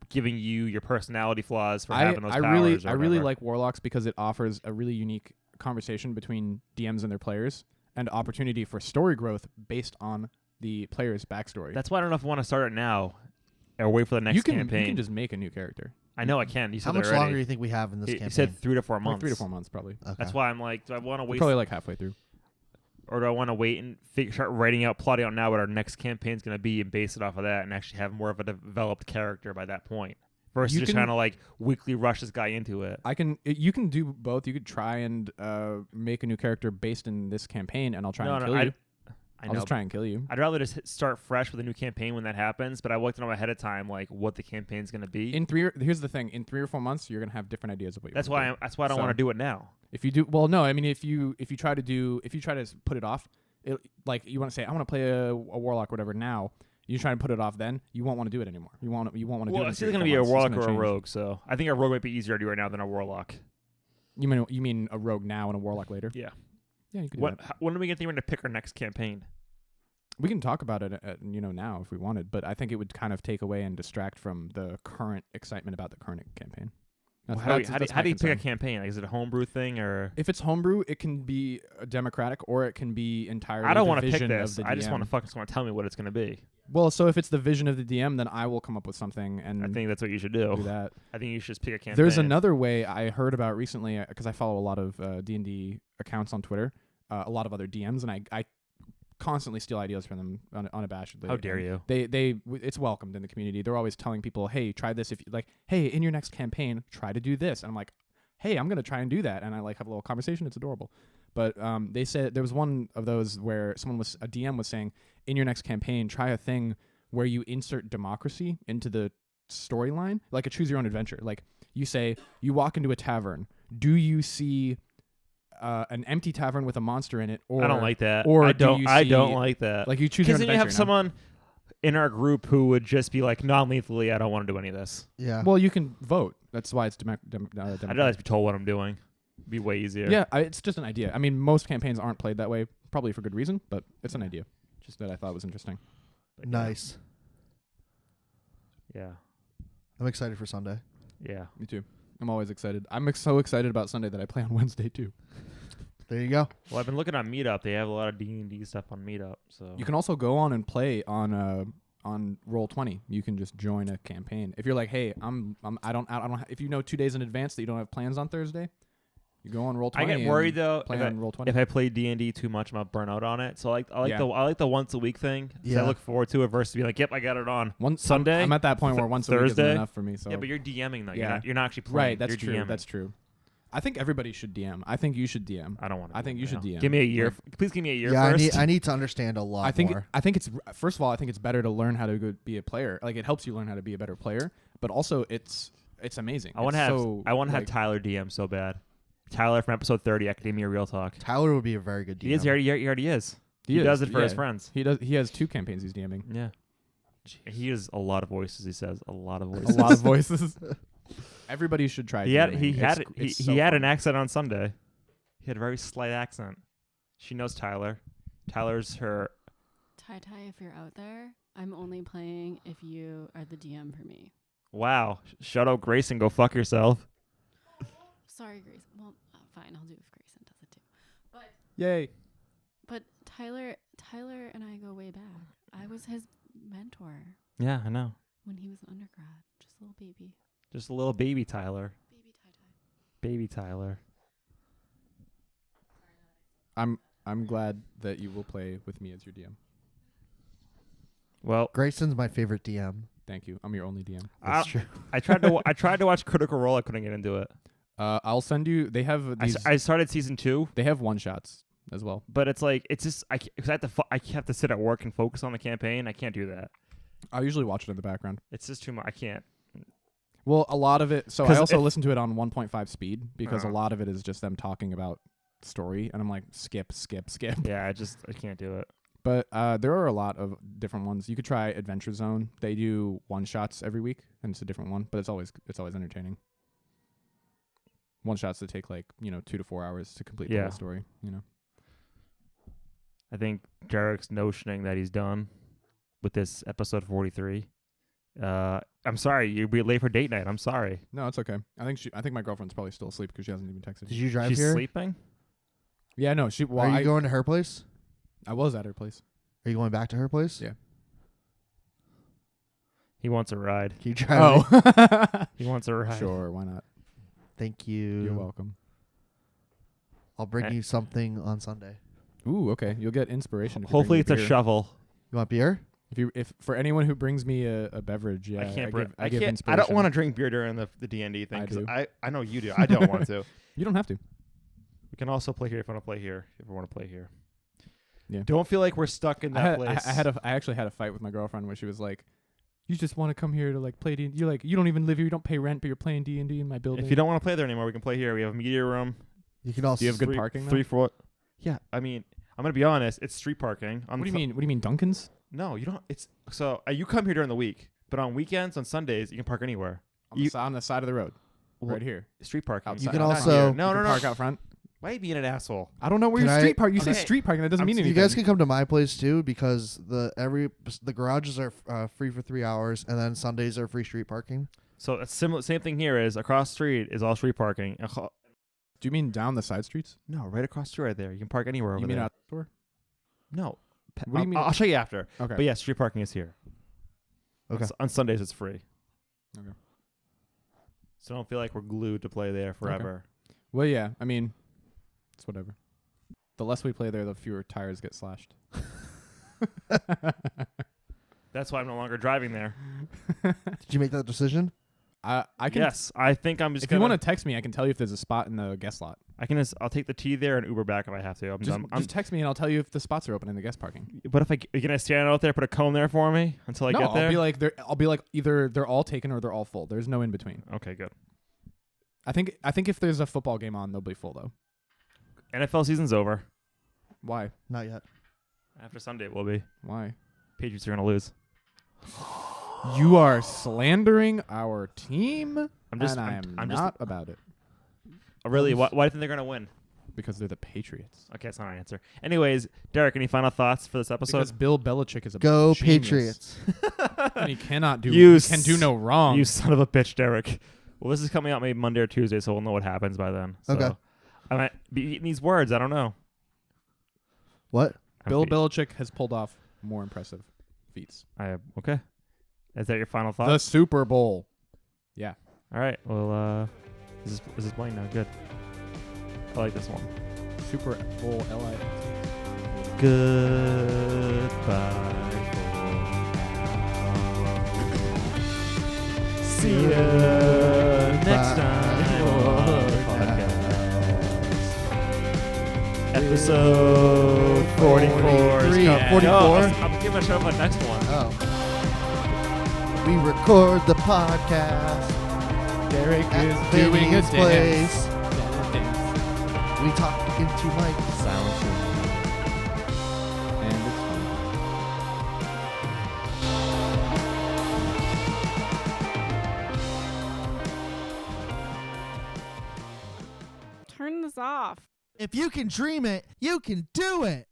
giving you your personality flaws for having those powers. I or really whatever. like Warlocks because it offers a really unique conversation between DMs and their players, and opportunity for story growth based on the player's backstory. That's why I don't know if I want to start it now or wait for the next you can campaign. You can just make a new character. I know I can. You said How much that already. longer do you think we have in this You campaign? said 3 to 4 Like months. 3 to 4 months, probably. Okay. That's why I'm like, do I want to We're waste, probably like halfway through. or do I want to wait and start writing out, plotting out now what our next campaign's going to be, and base it off of that, and actually have more of a developed character by that point, versus You just can- trying to like weekly rush this guy into it. You can do both. You could try and make a new character based in this campaign, and I'll try and kill you. I I'll know. just try and kill you. I'd rather just start fresh with a new campaign when that happens, but I looked it up ahead of time, like what the campaign's going to be. Here's the thing: in 3 or 4 months, you're gonna have different ideas of what you. That's wanna why do. that's why I don't So- want to do it now. If you do well, no. I mean, if you try to put it off, like you want to say, I want to play a warlock or whatever now. You try and put it off, then you won't want to do it anymore. You won't want to do it. Well, in it's 3 either or going to 4 be a months. It's warlock gonna or a change. rogue, so I think a rogue might be easier to do right now than a warlock. You mean a rogue now and a warlock later? Yeah. Yeah, you can do When that. are we going to pick our next campaign? We can talk about it, now if we wanted, but I think it would kind of take away and distract from the current excitement about the current campaign. Well, That's- how do that's my you pick a concern. campaign? Like, is it a homebrew thing or? If it's homebrew, it can be democratic, or it can be entirely. I don't want to pick this. I just want to fucking want to tell me what it's going to be. Well, so if it's the vision of the DM, then I will come up with something and I think that's what you should do. do that. I think you should just pick a campaign. There's another way I heard about recently because I follow a lot of D&D accounts on Twitter, a lot of other DMs, and I constantly steal ideas from them unabashedly. How dare And you? it's welcomed in the community. They're always telling people, "Hey, try this if you like. Hey, in your next campaign, try to do this." And I'm like, "Hey, I'm gonna try and do that." And I like have a little conversation. It's adorable. But they said there was one of those where a DM was saying, in your next campaign, try a thing where you insert democracy into the storyline, like a choose your own adventure. Like you say, you walk into a tavern. Do you see an empty tavern with a monster in it? Or I don't like that. Or I do don't. you I see- don't like that. Like you choose your Because own then you have adventure, someone in our group who would just be like non-lethally. I don't want to do any of this. Yeah. Well, you can vote. That's why it's I'd democratic. rather just be told what I'm doing. Be way easier. Yeah, it's just an idea. I mean, most campaigns aren't played that way, probably for good reason, but it's an idea. Just that I thought was interesting. But yeah. Nice. Yeah. I'm excited for Sunday. Yeah. Me too. I'm always excited. I'm so excited about Sunday that I play on Wednesday too. There you go. Well, I've been looking on Meetup. They have a lot of D&D stuff on Meetup. So You can also go on and play on Roll20. You can just join a campaign. If you're like, hey, I don't. If you know 2 days in advance that you don't have plans on Thursday, you go on Roll20. I get worried though Play on Roll20. if I play D&D too much, I'm gonna burn out on it. So I Yeah. like the once a week thing. 'Cause Yeah. I look forward to it versus being like, yep, I got it on. Sunday. Sunday? I'm at that point where once a week Thursday? isn't enough for me. So Yeah, but you're DMing though. Yeah. You're not actually playing. right. That's you're true. DMing. That's true. I think everybody should DM. I think you should DM. I don't want to. I think you should DM. Give me a year. Yeah. Please give me a year Yeah, first. I need to understand a lot I think more. it's first of all, I think it's better to learn how to be a player. Like it helps you learn how to be a better player, but also it's amazing. I want to It's have so, I want to have like, Tyler DM so bad. Tyler from episode 30, Academia Real Talk. Tyler would be a very good DM. He is. He already is. He is, does it for his yeah. friends. He does. He has 2 campaigns he's DMing. Yeah. He has a lot of voices. He says a lot of A voices. lot of voices. Everybody should try. He had DMing. he had an accent on Sunday. He had a very slight accent. She knows Tyler. Tyler's her. Ty, if you're out there, I'm only playing if you are the DM for me. Wow. Shut up, Grayson. Go fuck yourself. Sorry, Grayson. Well, fine. I'll do it if Grayson does it too. Yay. But Tyler and I go way back. I was his mentor Yeah, I know. when he was an undergrad. Just a little baby. Just a little baby Tyler. Baby Ty-Ty. Baby Tyler. I'm glad that you will play with me as your DM. Well, Grayson's my favorite DM. Thank you. I'm your only DM. That's true. I tried to watch Critical Role. I couldn't get into it. I'll send you. They have these. I started season 2, They have one shots as well. but it's like it's just because I have to sit at work and focus on the campaign. I can't do that. I usually watch it in the background. It's just too much. I can't. Well, a lot of it. So I 'Cause also if- listen to it on 1.5 speed because a Uh-huh. lot of it is just them talking about story, and I'm like skip. Yeah, I can't do it. But there are a lot of different ones. You could try Adventure Zone. They do one shots every week, and it's a different one, but it's always entertaining. One shots that take 2 to 4 hours to complete the Yeah. whole story. I think Derek's notioning that he's done with this episode 43. I'm sorry, you'll be late for date night. I'm sorry. No, it's okay. I think my girlfriend's probably still asleep because she hasn't even texted. Did you drive She's here? sleeping? Yeah, no, she. Well, Are you going to her place? I was at her place. Are you going back to her place? Yeah. He wants a ride. Can you drive me? Oh, He wants a ride. sure, why not? Thank you. You're welcome. I'll bring Eh. you something on Sunday. Ooh, okay. You'll get inspiration. If you Hopefully bring it's me a beer. shovel. You want beer? If for anyone who brings me a beverage, yeah, I give I inspiration. don't want to drink beer during the D&D thing. I 'cause do. I know you do. I don't want to. You don't have to. We can also play here if you want to play here. If we want to play here. Yeah. Don't feel like we're stuck in that place. I actually had a fight with my girlfriend where she was like, "You just want to come here to play D&D. You're like, you don't even live here. You don't pay rent, but you're playing D&D in my building." If you don't want to play there anymore, we can play here. We have a media room. You can also. Do you have good Three- parking? Though? 3 4. Yeah, I mean, I'm gonna be honest. It's street parking. What do you mean? What do you mean, Duncan's? No, you don't. It's so you come here during the week, but on weekends, on Sundays, you can park anywhere. On the side of the road, Well, right here. Street parking. Outside. You can Not also- here. No, You no, can no. Park out front. Why are you being an asshole? I don't know where Can your I- street park. You said Okay. street parking. That doesn't mean anything. You guys can come to my place too because the garages are free for 3 hours and then Sundays are free street parking. So it's similar. Same thing here is across the street is all street parking. Do you mean down the side streets? No, right across the street right there. You can park anywhere over You mean there. outdoor? No. What do you mean? I'll show you after. Okay. But yeah, street parking is here. Okay. On Sundays it's free. Okay. So don't feel like we're glued to play there forever. Well, yeah. I mean, it's whatever. The less we play there, the fewer tires get slashed. That's why I'm no longer driving there. Did you make that decision? I can. Yes, I think I'm just If you gonna. want to text me, I can tell you if there's a spot in the guest lot. I'll take the T there and Uber back if I have to. Just text me and I'll tell you if the spots are open in the guest parking. But if you're gonna stand out there, put a cone there for me until I no, get there. I'll be like either they're all taken or they're all full. There's no in between. Okay, good. I think if there's a football game on, they'll be full though. NFL season's over. Why? Not yet. After Sunday it will be. Why? Patriots are gonna lose. You are slandering our team, I'm just. and I'm not about it really. Why do you think they're gonna win? because they're the Patriots. Okay, that's not an answer. Anyways, Derek, any final thoughts for this episode? Because Bill Belichick is a Go genius, Patriots. and he cannot do. You he can do no wrong. You son of a bitch, Derek. Well, this is coming out maybe Monday or Tuesday, so we'll know what happens by then. So Okay. I might be eating these words. I don't know. What? Bill Belichick has pulled off more impressive feats. Okay. Is that your final The thought? Super Bowl. Yeah. All right. Well, this is playing now. Good. I like this one. Super Bowl LI. Goodbye. See you next time on the podcast. Episode 44. is 43. coming. 44? No, I'm giving a show about next one. Oh. We record the podcast Derek at is doing a Vinny's dance. place. We talk into Mike. Silence. And it's fun. Turn this off. If you can dream it, you can do it.